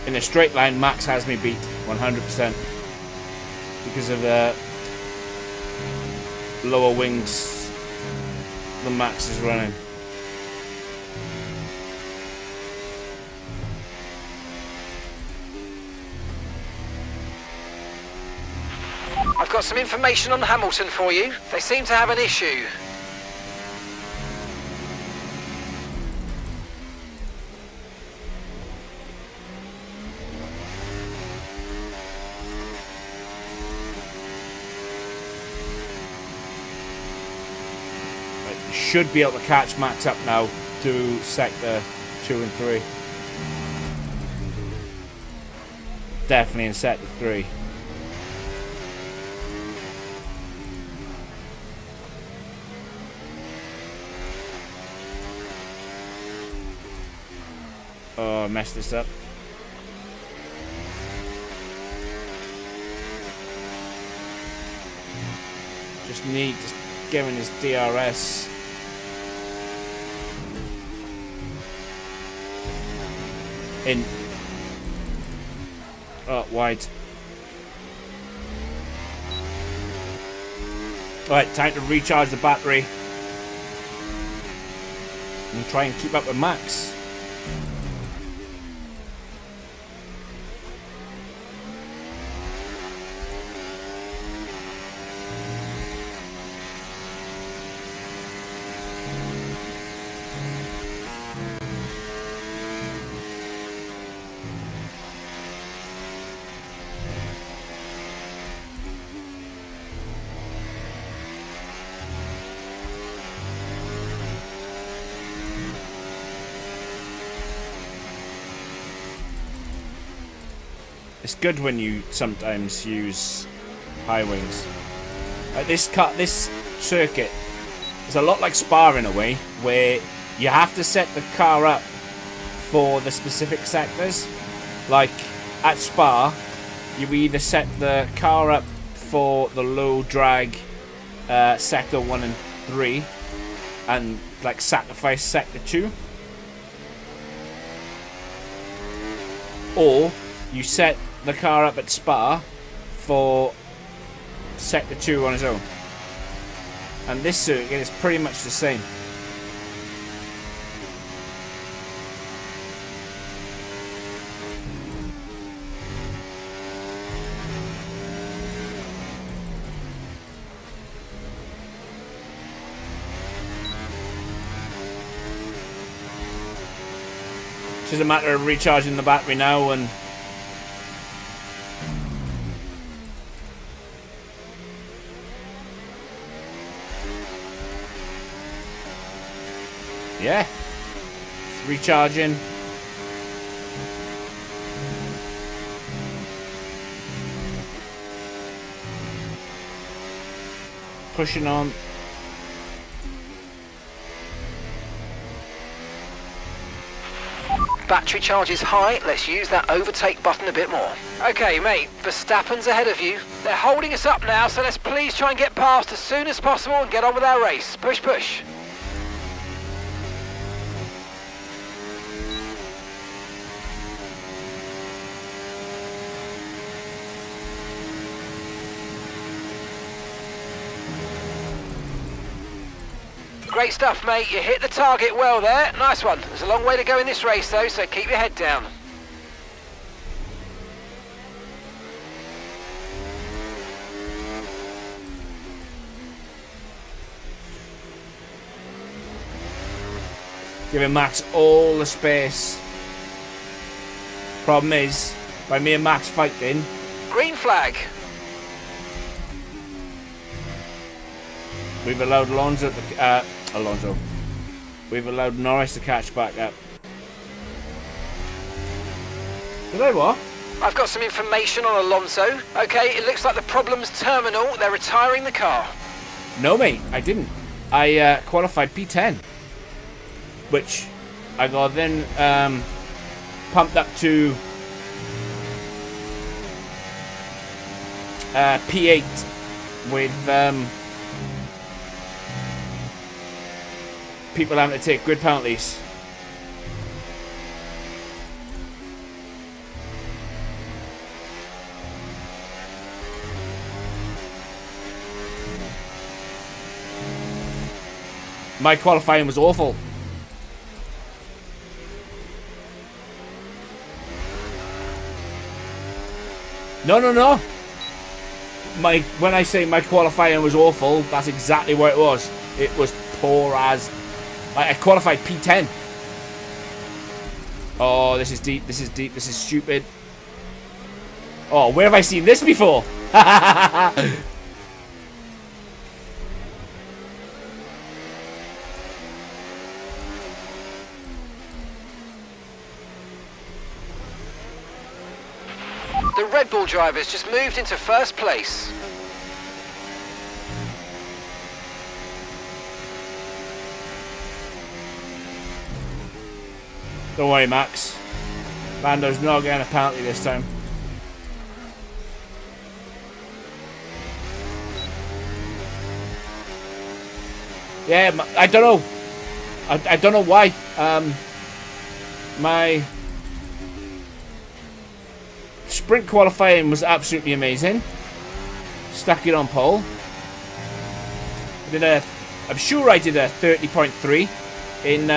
In a straight line, Max has me beat 100% because of the lower wings the Max is running. I've got some information on Hamilton for you. They seem to have an issue. Should be able to catch Max up now to sector 2 and 3. Definitely in sector 3. Oh, I messed this up. Just need to get in his DRS. In. Oh, wide. Alright, time to recharge the battery. And try and keep up with Max. It's good when you sometimes use high wings. Like this circuit is a lot like Spa in a way, where you have to set the car up for the specific sectors. Like at Spa, you either set the car up for the low drag sector 1 and 3, and like sacrifice sector 2, or you set the car up at Spa for sector 2 on its own. And this circuit is pretty much the same. It's just a matter of recharging the battery now and yeah, recharging. Pushing on. Battery charge is high. Let's use that overtake button a bit more. Okay, mate, Verstappen's ahead of you. They're holding us up now, so let's please try and get past as soon as possible and get on with our race. Push, push. Great stuff, mate. You hit the target well there. Nice one. There's a long way to go in this race, though, so keep your head down. Giving Max all the space. Problem is, by me and Max fighting. Green flag. We've allowed We've allowed Norris to catch back up. Did I what? I've got some information on Alonso. Okay, it looks like the problem's terminal. They're retiring the car. No, mate, I didn't. I qualified P10, which I got then pumped up to P8 with people having to take grid penalties. My qualifying was awful. No. When I say my qualifying was awful, that's exactly what it was. It was poor as. I qualified P10. Oh, this is deep. This is deep. This is stupid. Oh, where have I seen this before? The Red Bull drivers just moved into first place. Don't worry, Max. Lando's not getting a penalty this time. Yeah, I don't know. I don't know why. My sprint qualifying was absolutely amazing. Stuck it on pole. I'm sure I did a 30.3 in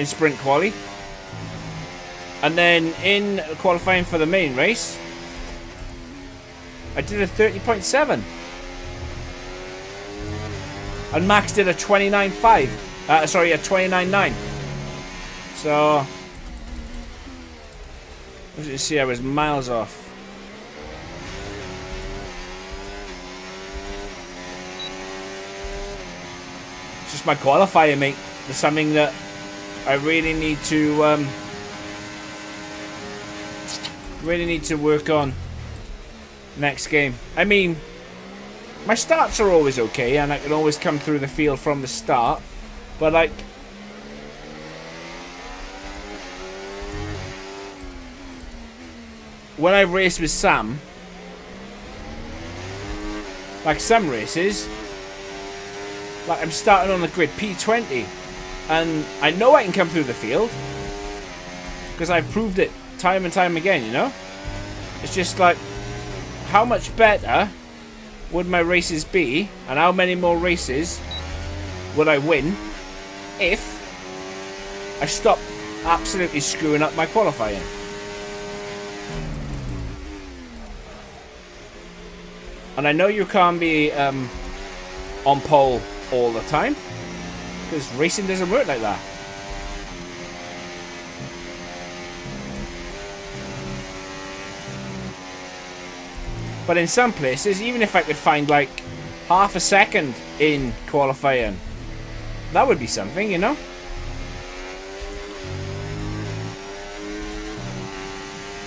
sprint quali. And then in qualifying for the main race, I did a 30.7. And Max did a 29.5. Sorry, a 29.9. So, as you see, I was miles off. It's just my qualifying, mate. There's something that I really need to work on next game. I mean, my starts are always okay, and I can always come through the field from the start. But like, when I race with Sam, like some races, like I'm starting on the grid P20. And I know I can come through the field because I've proved it time and time again, you know? It's just like, how much better would my races be, and how many more races would I win if I stopped absolutely screwing up my qualifying? And I know you can't be on pole all the time, because racing doesn't work like that. But in some places, even if I could find like half a second in qualifying, that would be something, you know?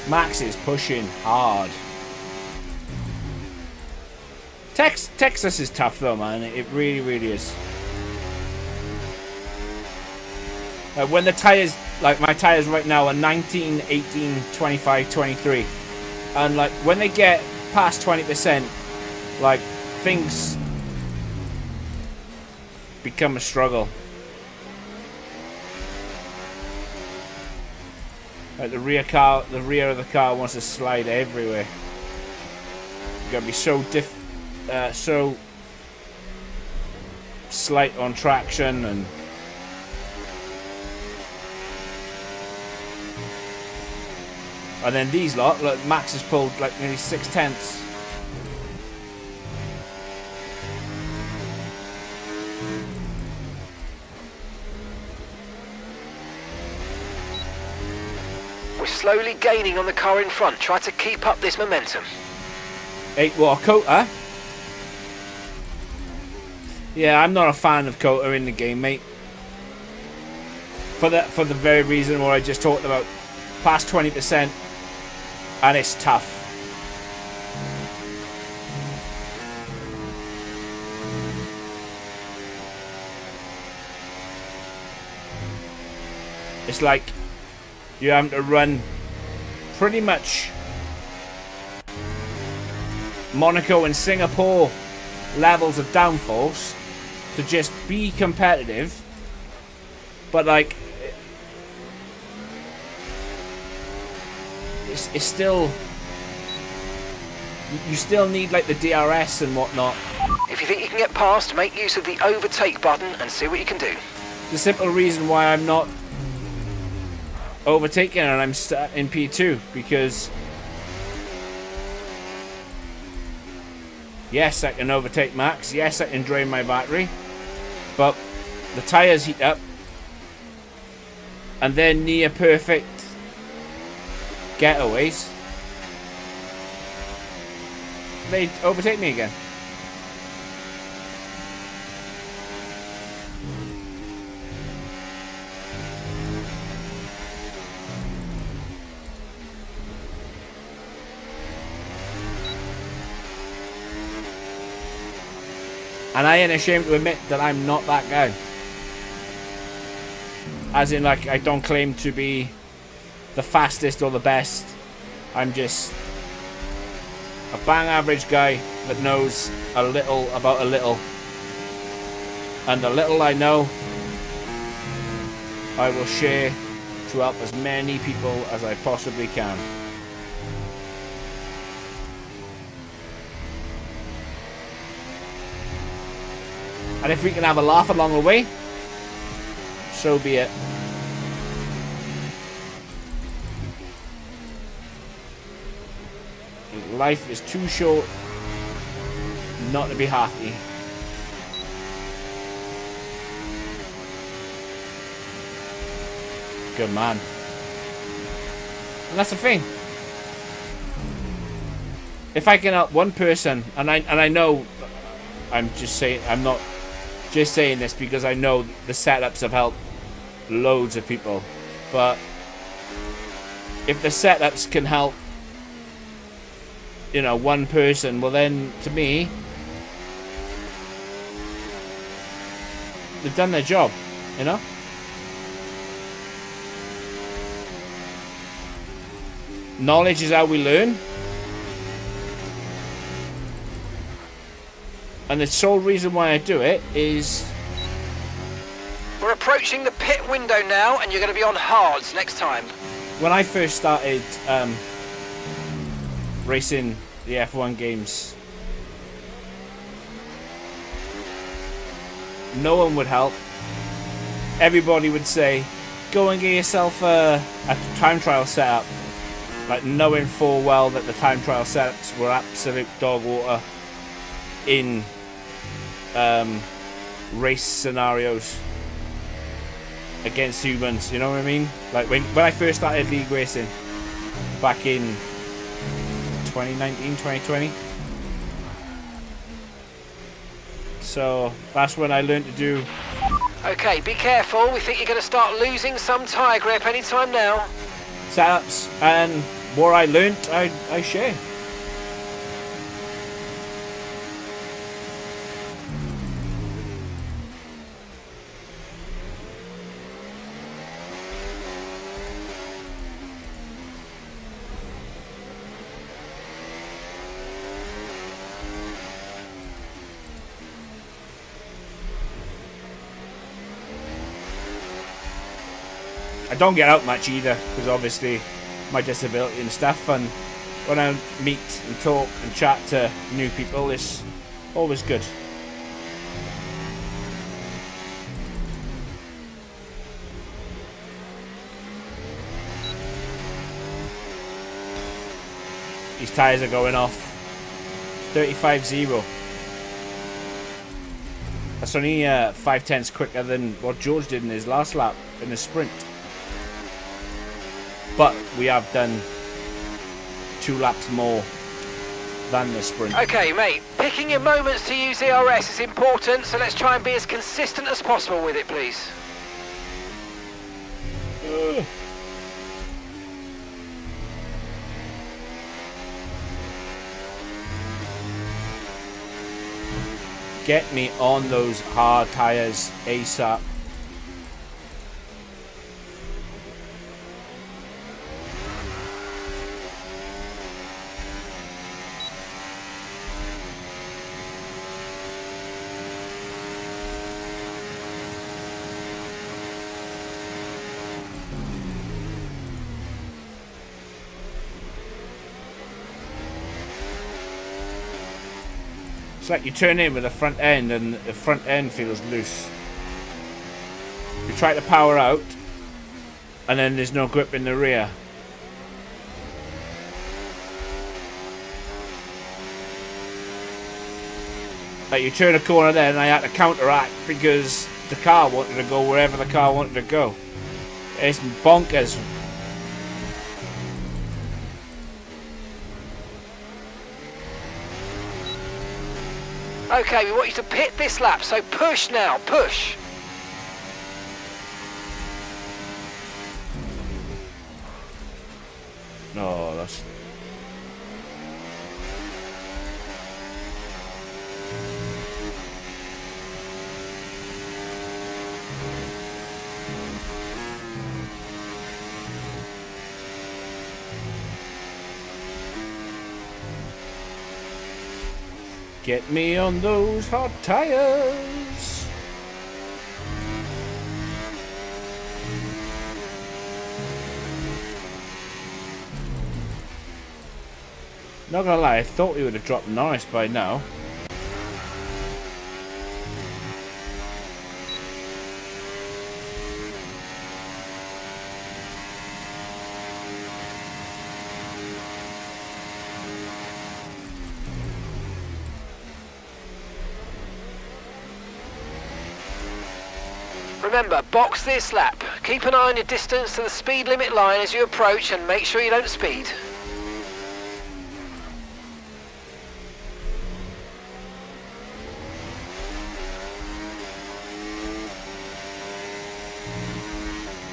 Max is pushing hard. Texas is tough though, man. It really, really is. When the tyres, like my tyres right now are 19, 18, 25, 23. And like when they get past 20%, like things become a struggle. Like the rear of the car wants to slide everywhere. You gotta be so so slight on traction and then these lot, look, Max has pulled like nearly 6/10. We're slowly gaining on the car in front. Try to keep up this momentum. 8 war Cota. Yeah, I'm not a fan of Cota in the game, mate. for the very reason what I just talked about. Past 20%, and it's tough. It's like you're having to run pretty much Monaco and Singapore levels of downforce to just be competitive, but like it's still, you still need like the DRS and whatnot. If you think you can get past, make use of the overtake button and see what you can do. The simple reason why I'm not overtaking and I'm stuck in P2, because yes, I can overtake Max, yes, I can drain my battery, but the tyres heat up and then near perfect getaways, they overtake me again. And I ain't ashamed to admit that I'm not that guy. As in, like, I don't claim to be the fastest or the best. I'm just a bang average guy that knows a little about a little. And the little I know, I will share to help as many people as I possibly can. And if we can have a laugh along the way, so be it. Life is too short not to be happy. Good man. And that's the thing. If I can help one person, and I know, I'm just saying, I'm not just saying this because I know the setups have helped loads of people, but if the setups can help, you know, one person, well then, to me, they've done their job, you know? Knowledge is how we learn. And the sole reason why I do it is... We're approaching the pit window now, and you're going to be on hards next time. When I first started racing the F1 games, no one would help. Everybody would say, go and get yourself a time trial setup. Like, knowing full well that the time trial setups were absolute dog water in race scenarios against humans, you know what I mean? Like when I first started league racing back in 2019, 2020. So that's when I learned to do... Okay, be careful. We think you're going to start losing some tyre grip anytime now. Setups, and what I learned, I share. I don't get out much either, because obviously my disability and stuff, and when I meet and talk and chat to new people, it's always good. These tyres are going off. 35.0. That's only 5/10 quicker than what George did in his last lap in the sprint. But we have done 2 laps more than the sprint. Okay, mate, picking your moments to use ERS is important, so let's try and be as consistent as possible with it, please. Get me on those hard tyres ASAP. It's like you turn in with the front end and the front end feels loose. You try to power out and then there's no grip in the rear. Like you turn a corner there and I had to counteract because the car wanted to go wherever the car wanted to go. It's bonkers. Okay, we want you to pit this lap, so push now, push. No, that's... Get me on those hot tires. Not gonna lie, I thought we would have dropped Norris by now. Remember, box this lap. Keep an eye on your distance to the speed limit line as you approach and make sure you don't speed.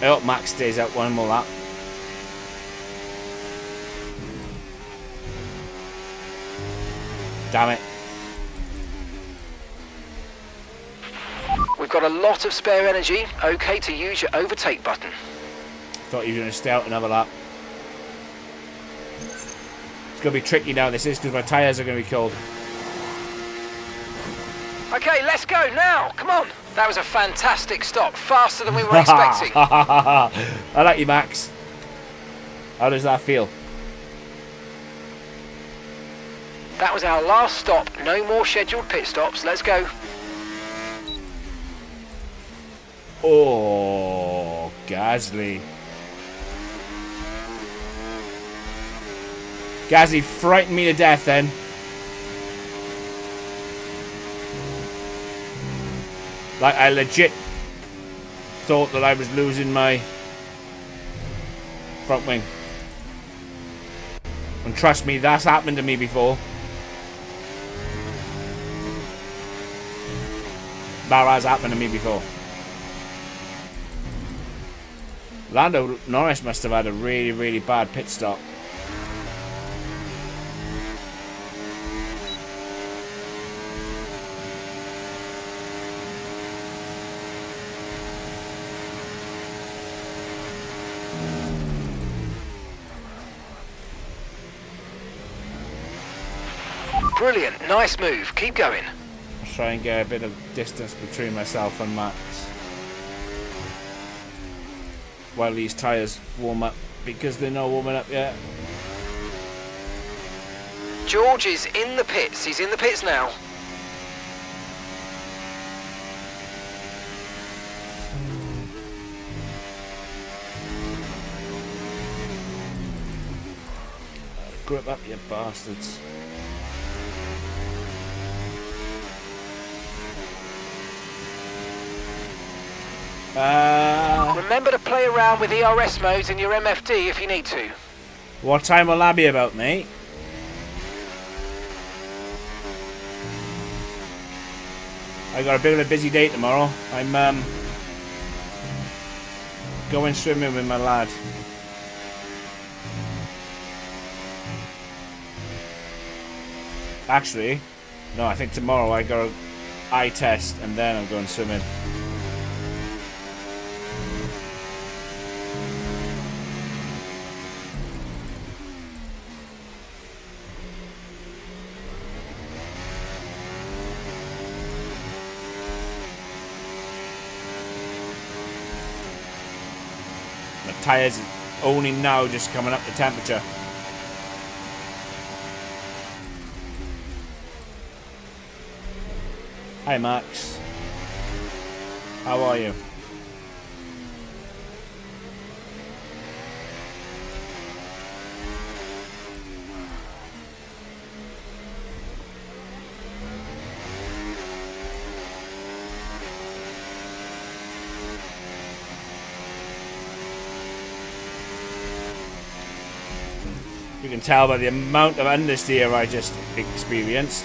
I hope Max stays out one more lap. Damn it. We've got a lot of spare energy. Okay to use your overtake button. Thought you were going to stay out another lap. It's going to be tricky now, this is, because my tyres are going to be cold. Okay, let's go now. Come on. That was a fantastic stop. Faster than we were expecting. I like you, Max. How does that feel? That was our last stop. No more scheduled pit stops. Let's go. Oh, Gasly. Gasly frightened me to death then. Like, I legit thought that I was losing my front wing. And trust me, that's happened to me before. That has happened to me before. Lando Norris must have had a really, really bad pit stop. Brilliant. Nice move. Keep going. I'll try and get a bit of distance between myself and Max while these tyres warm up, because they're not warming up yet. George is in the pits. He's in the pits now. Grip up, you bastards. Remember to play around with ERS modes in your MFD if you need to. What time will that be about, mate? I got a bit of a busy day tomorrow. I'm going swimming with my lad. Actually, no, I think tomorrow I gotta eye test, and then I'm going swimming. The tyres only now just coming up to temperature. Hi Max, how are you? You can tell by the amount of understeer I just experienced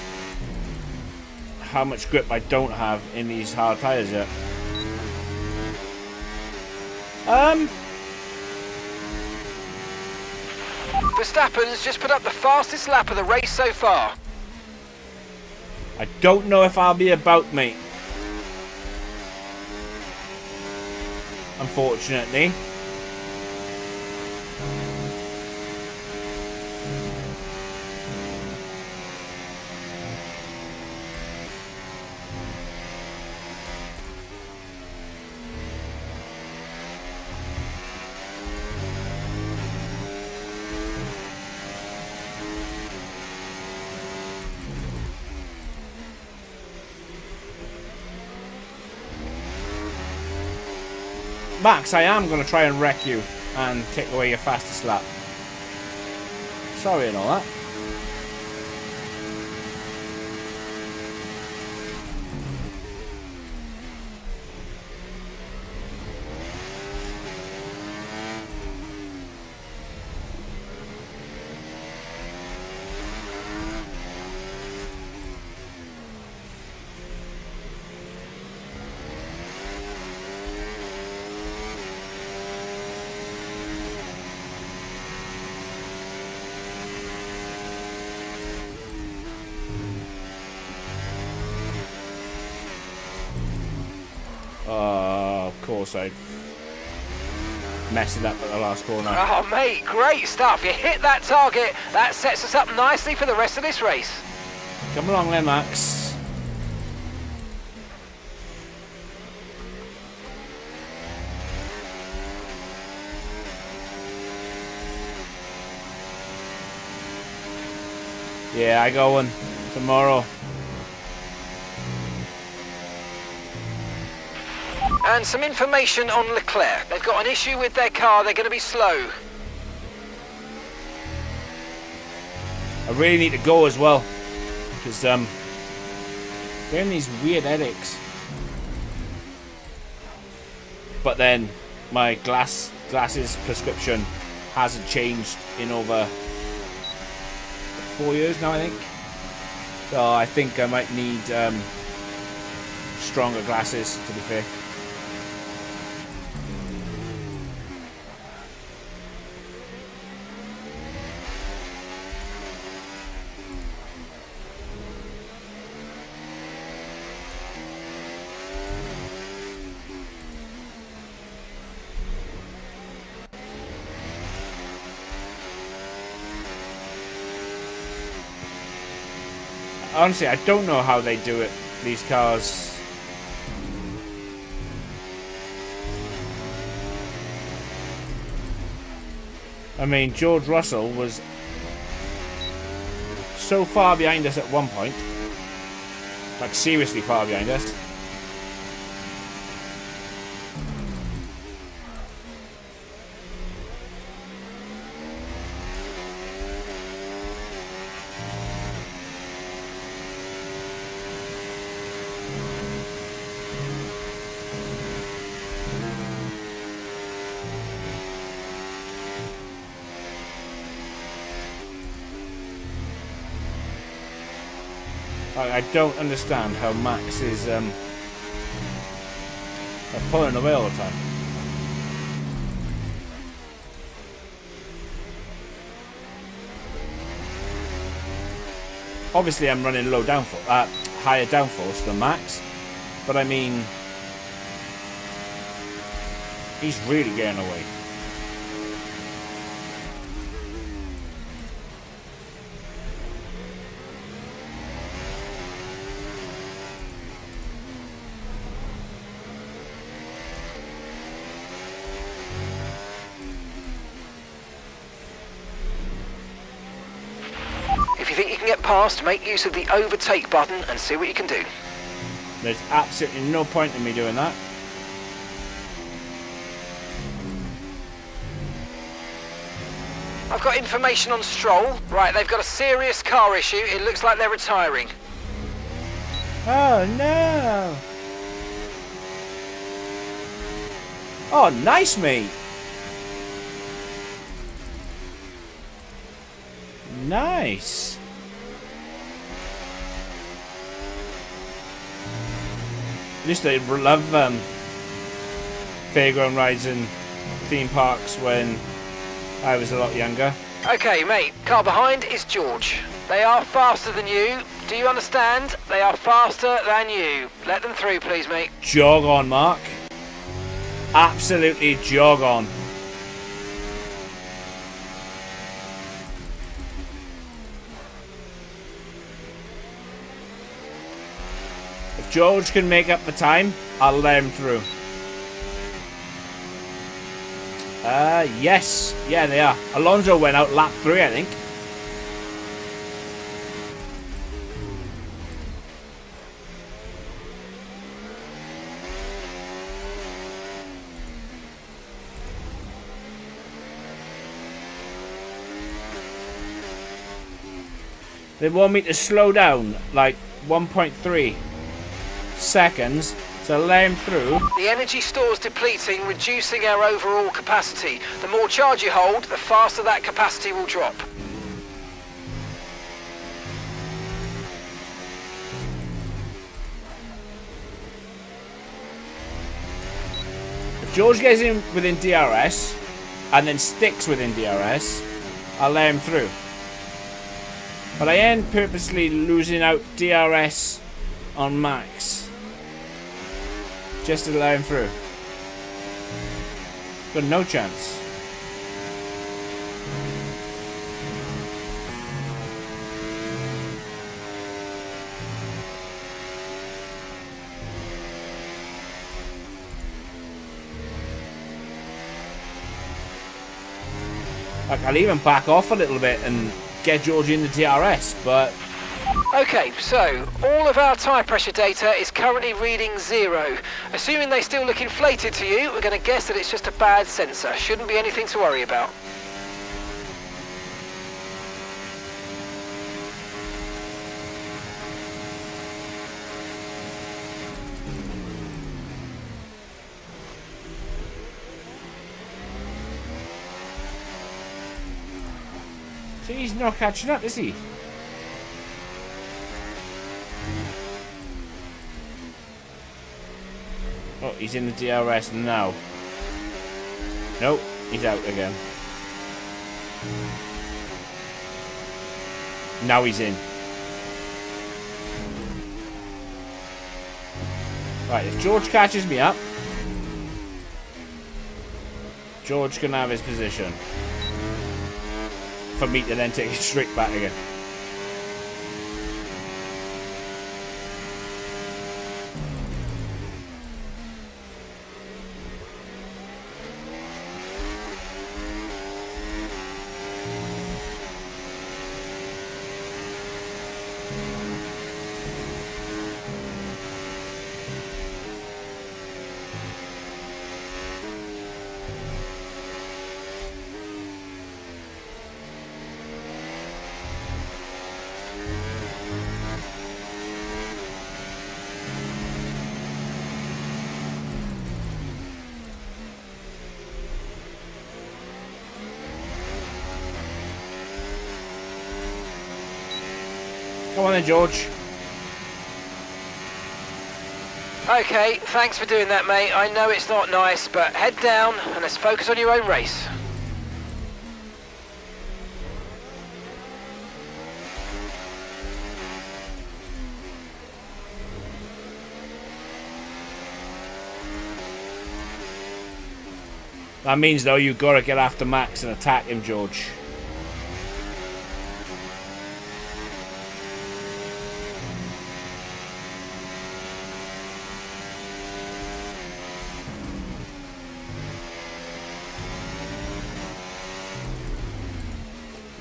how much grip I don't have in these hard tyres yet. Verstappen's just put up the fastest lap of the race so far. I don't know if I'll be about, mate. Unfortunately. Max, I am going to try and wreck you and take away your fastest lap. Sorry and all that. Of course I messed it up at the last corner. Oh mate, great stuff. You hit that target. That sets us up nicely for the rest of this race. Come along then, Max. Yeah, I go one tomorrow. And some information on Leclerc. They've got an issue with their car. They're going to be slow. I really need to go as well, because they're in these weird headaches. But then my glasses prescription hasn't changed in over 4 years now, I think. So I think I might need stronger glasses, to be fair. Honestly, I don't know how they do it, these cars. I mean, George Russell was so far behind us at one point. Like, seriously far behind us. I don't understand how Max is pulling away all the time. Obviously, I'm running low downforce, higher downforce than Max. But I mean, he's really getting away. If you think you can get past, make use of the overtake button and see what you can do. There's absolutely no point in me doing that. I've got information on Stroll. Right, they've got a serious car issue. It looks like they're retiring. Oh no! Oh, nice, mate. Nice. I used to love fairground rides and theme parks when I was a lot younger. Okay, mate. Car behind is George. They are faster than you. Do you understand? They are faster than you. Let them through, please, mate. Jog on, Mark. Absolutely jog on. If George can make up the time, I'll let him through. Yes. Yeah, they are. Alonso went out lap 3, I think. They want me to slow down like 1.3 seconds to let him through. The energy store's depleting, reducing our overall capacity. The more charge you hold, the faster that capacity will drop. If George gets in within DRS and then sticks within DRS, I'll let him through. But I am purposely losing out DRS on Max just to let him through. Got no chance. Like, I'll even back off a little bit and get George in the DRS, but... Okay, so all of our tyre pressure data is currently reading 0. Assuming they still look inflated to you, we're going to guess that it's just a bad sensor. Shouldn't be anything to worry about. So he's not catching up, is he? Oh, he's in the DRS now. Nope, he's out again. Now he's in. Right, if George catches me up, George can have his position. For me to then take it straight back again. Come on then, George. Okay, thanks for doing that, mate. I know it's not nice, but head down and let's focus on your own race. That means, though, you've got to get after Max and attack him, George.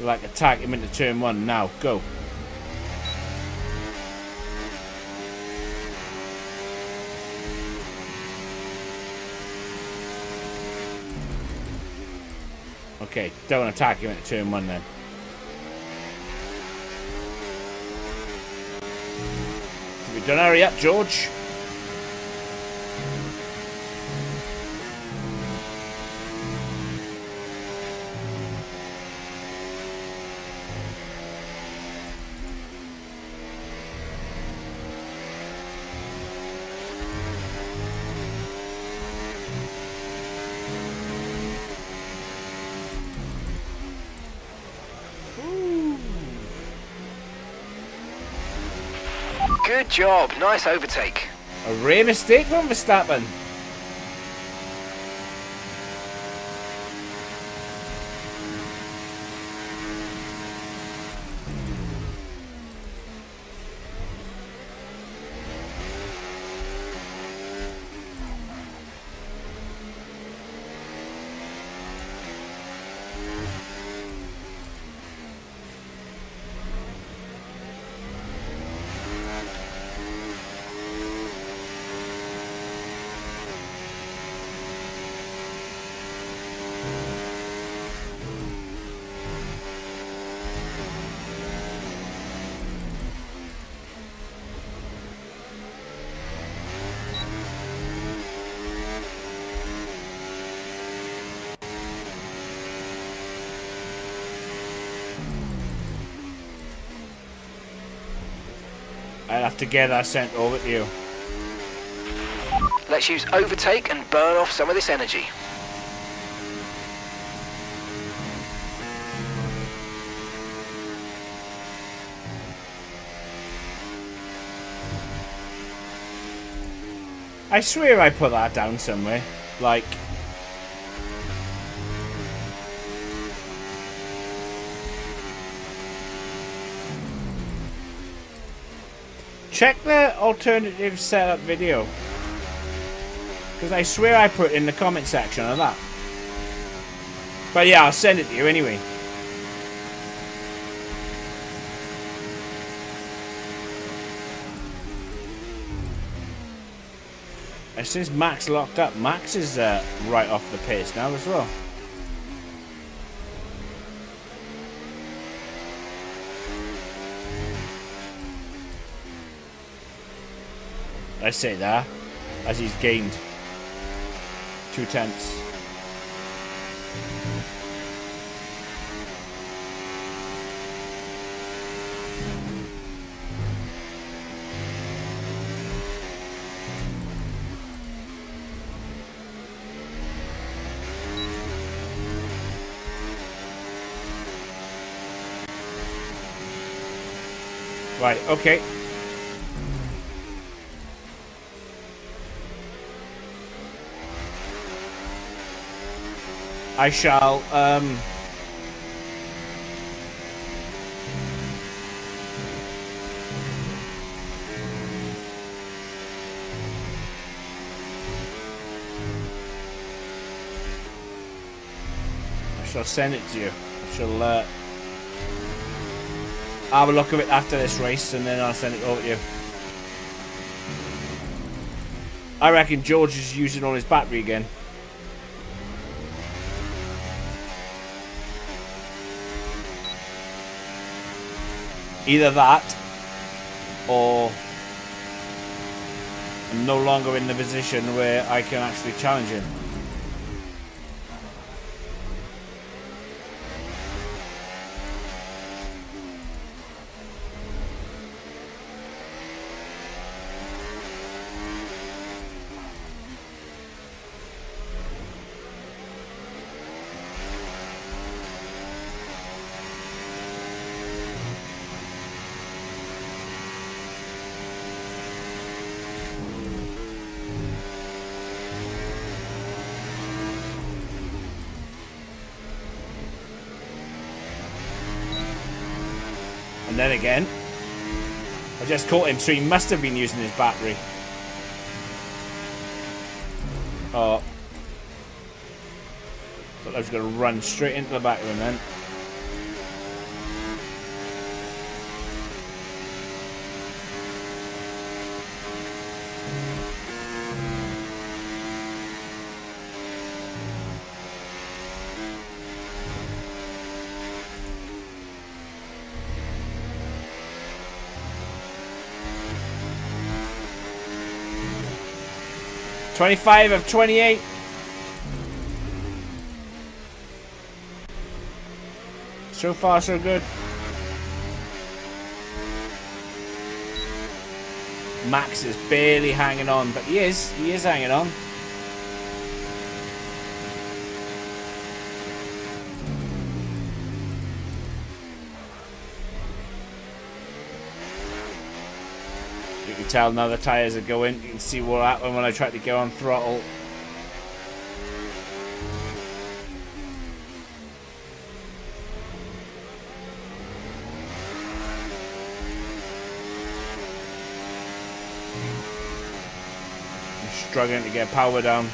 Like, attack him into turn 1 now. Go. Okay, don't attack him at turn 1 then. We don't hurry up, George. Good job, nice overtake. A rare mistake from Verstappen. I'll have to get that sent over to you. Let's use overtake and burn off some of this energy. I swear I put that down somewhere. Like... check the alternative setup video. Because I swear I put it in the comment section of that. But yeah, I'll send it to you anyway. And since Max locked up, Max is right off the pace now as well. I say that as he's gained 2 tenths. Right, okay. I shall, I shall send it to you. I shall, have a look at it after this race and then I'll send it over to you. I reckon George is using all his battery again. Either that, or I'm no longer in the position where I can actually challenge him. And then again. I just caught him, so he must have been using his battery. Oh. Thought I was going to run straight into the back of him then. $25 of $28. So far, so good. Max is barely hanging on, but he is hanging on. You can tell now the tyres are going. You can see what happened when I tried to go on throttle. I'm struggling to get power down.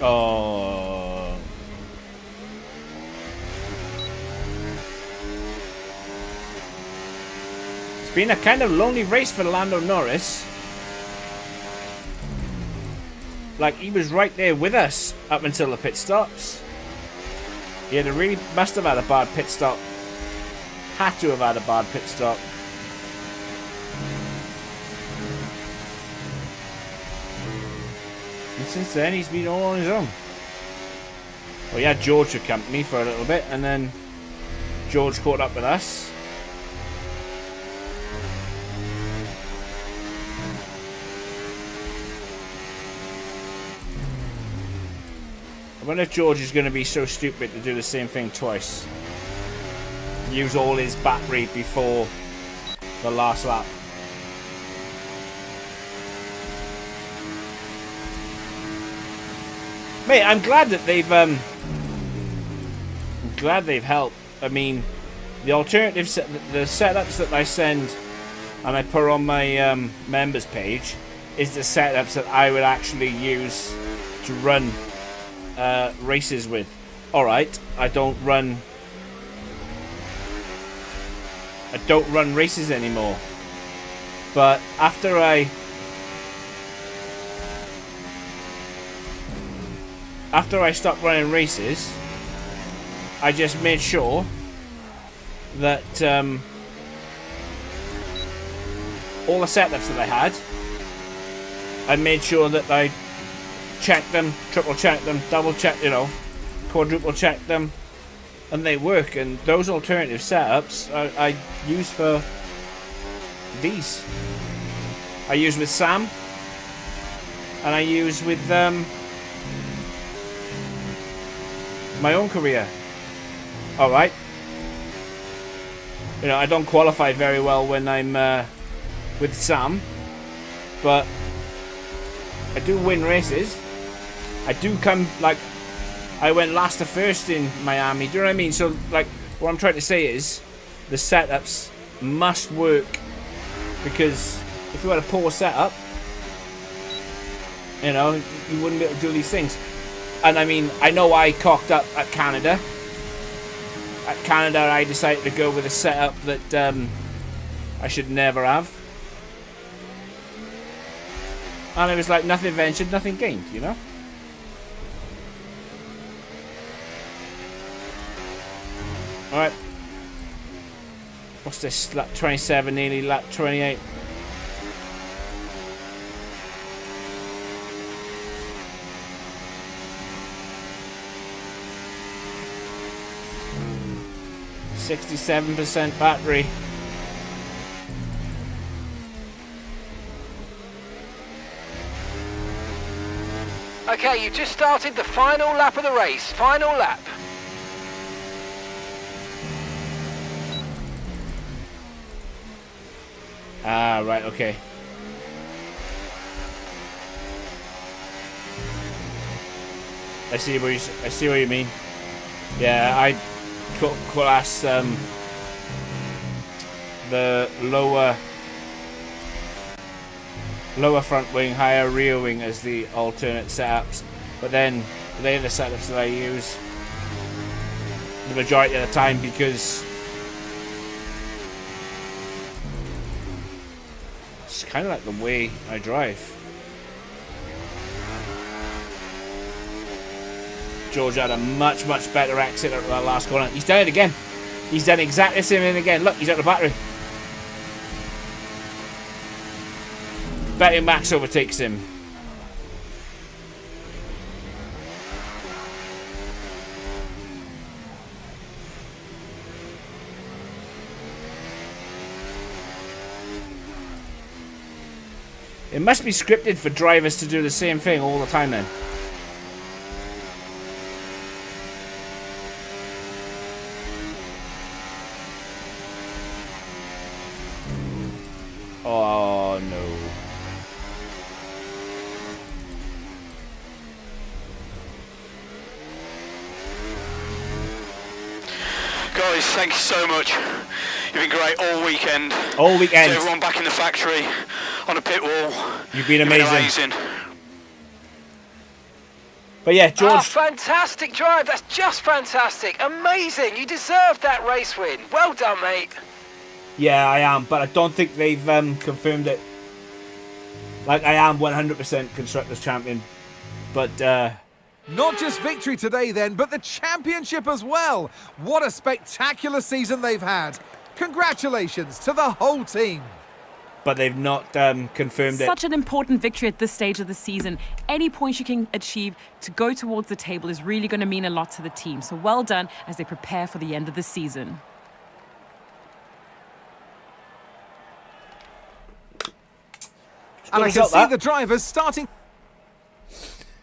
Oh. It's been a kind of lonely race for Lando Norris. Like, he was right there with us up until the pit stops. He must have had a bad pit stop. Had to have had a bad pit stop. And since then, he's been all on his own. Well, he had George for company for a little bit, and then George caught up with us. I wonder if George is going to be so stupid to do the same thing twice. Use all his battery before the last lap. Mate, I'm glad that they've helped. I mean, the alternatives, the setups that I send and I put on my members page is the setups that I would actually use to run races with. Alright, I don't run races anymore. But after I stopped running races, I just made sure that all the setups that I had, I made sure that I checked them, triple checked them, double checked, quadruple checked them, and they work. And those alternative setups I use for these. I use with Sam, and I use with my own career. Alright. I don't qualify very well when I'm with Sam, but I do win races. I do come, like, I went last to first in Miami. Do you know what I mean? So, like, what I'm trying to say is the setups must work, because if you had a poor setup, you wouldn't be able to do these things. And I mean, I know I cocked up at Canada. At Canada, I decided to go with a setup that I should never have. And it was like nothing ventured, nothing gained, Alright. What's this? Lap 27, nearly lap 28. %67 battery. Okay, you just started the final lap of the race. Final lap. Ah, right, okay. I see what you mean. Yeah, I class the lower front wing, higher rear wing as the alternate setups, but then they're the setups that I use the majority of the time because it's kind of like the way I drive. George had a much better exit at that last corner. He's done it again. He's done exactly the same thing again. Look, he's at the battery. Betting Max overtakes him. It must be scripted for drivers to do the same thing all the time then. Oh no. Guys, thank you so much. You've been great all weekend. All weekend. To everyone back in the factory, on the pit wall. You've been amazing. But yeah, George. Oh, fantastic drive. That's just fantastic. Amazing. You deserved that race win. Well done, mate. Yeah, I am, but I don't think they've confirmed it. Like, I am 100% Constructors Champion, but Not just victory today then, but the championship as well. What a spectacular season they've had. Congratulations to the whole team. but they've not confirmed it. Such an important victory at this stage of the season. Any points you can achieve to go towards the table is really going to mean a lot to the team. So well done as they prepare for the end of the season. And I can see the drivers starting.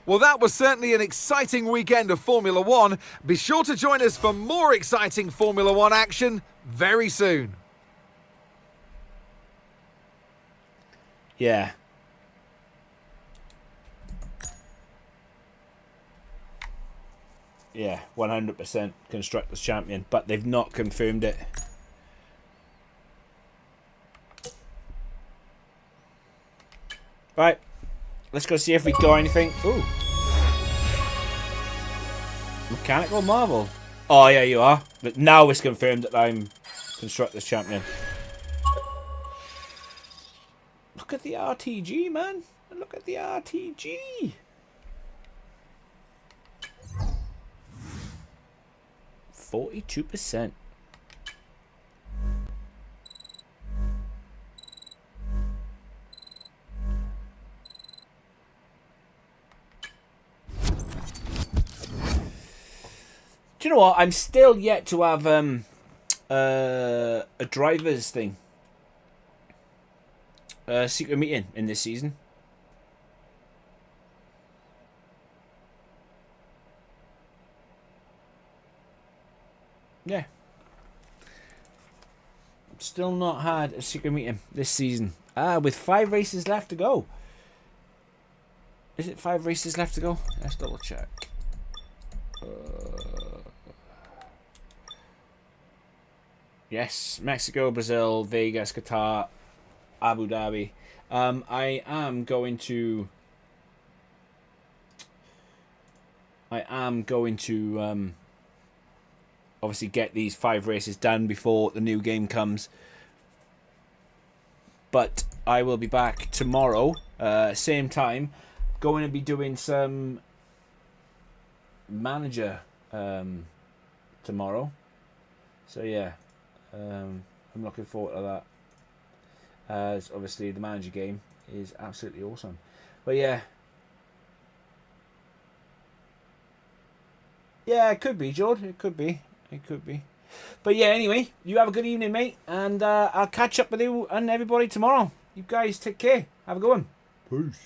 Well, that was certainly an exciting weekend of Formula One. Be sure to join us for more exciting Formula One action very soon. Yeah. Yeah, 100% Constructors Champion, but they've not confirmed it. Right, let's go see if we got anything. Ooh. Mechanical Marvel. Oh, yeah, you are. But now it's confirmed that I'm Constructors Champion. Look at the RTG, man. Look at the RTG. %42%. Do you know what? I'm still yet to have a driver's thing. Secret meeting in this season. Yeah. Still not had a secret meeting this season. With 5 races left to go. Is it 5 races left to go? Let's double check. Yes, Mexico, Brazil, Vegas, Qatar, Abu Dhabi. I am going to obviously get these 5 races done before the new game comes. But I will be back tomorrow, same time, going to be doing some manager tomorrow. So yeah, I'm looking forward to that. As obviously the manager game is absolutely awesome. But yeah. Yeah, it could be, George. It could be. It could be. But yeah, anyway, you have a good evening, mate. And I'll catch up with you and everybody tomorrow. You guys take care. Have a good one. Peace.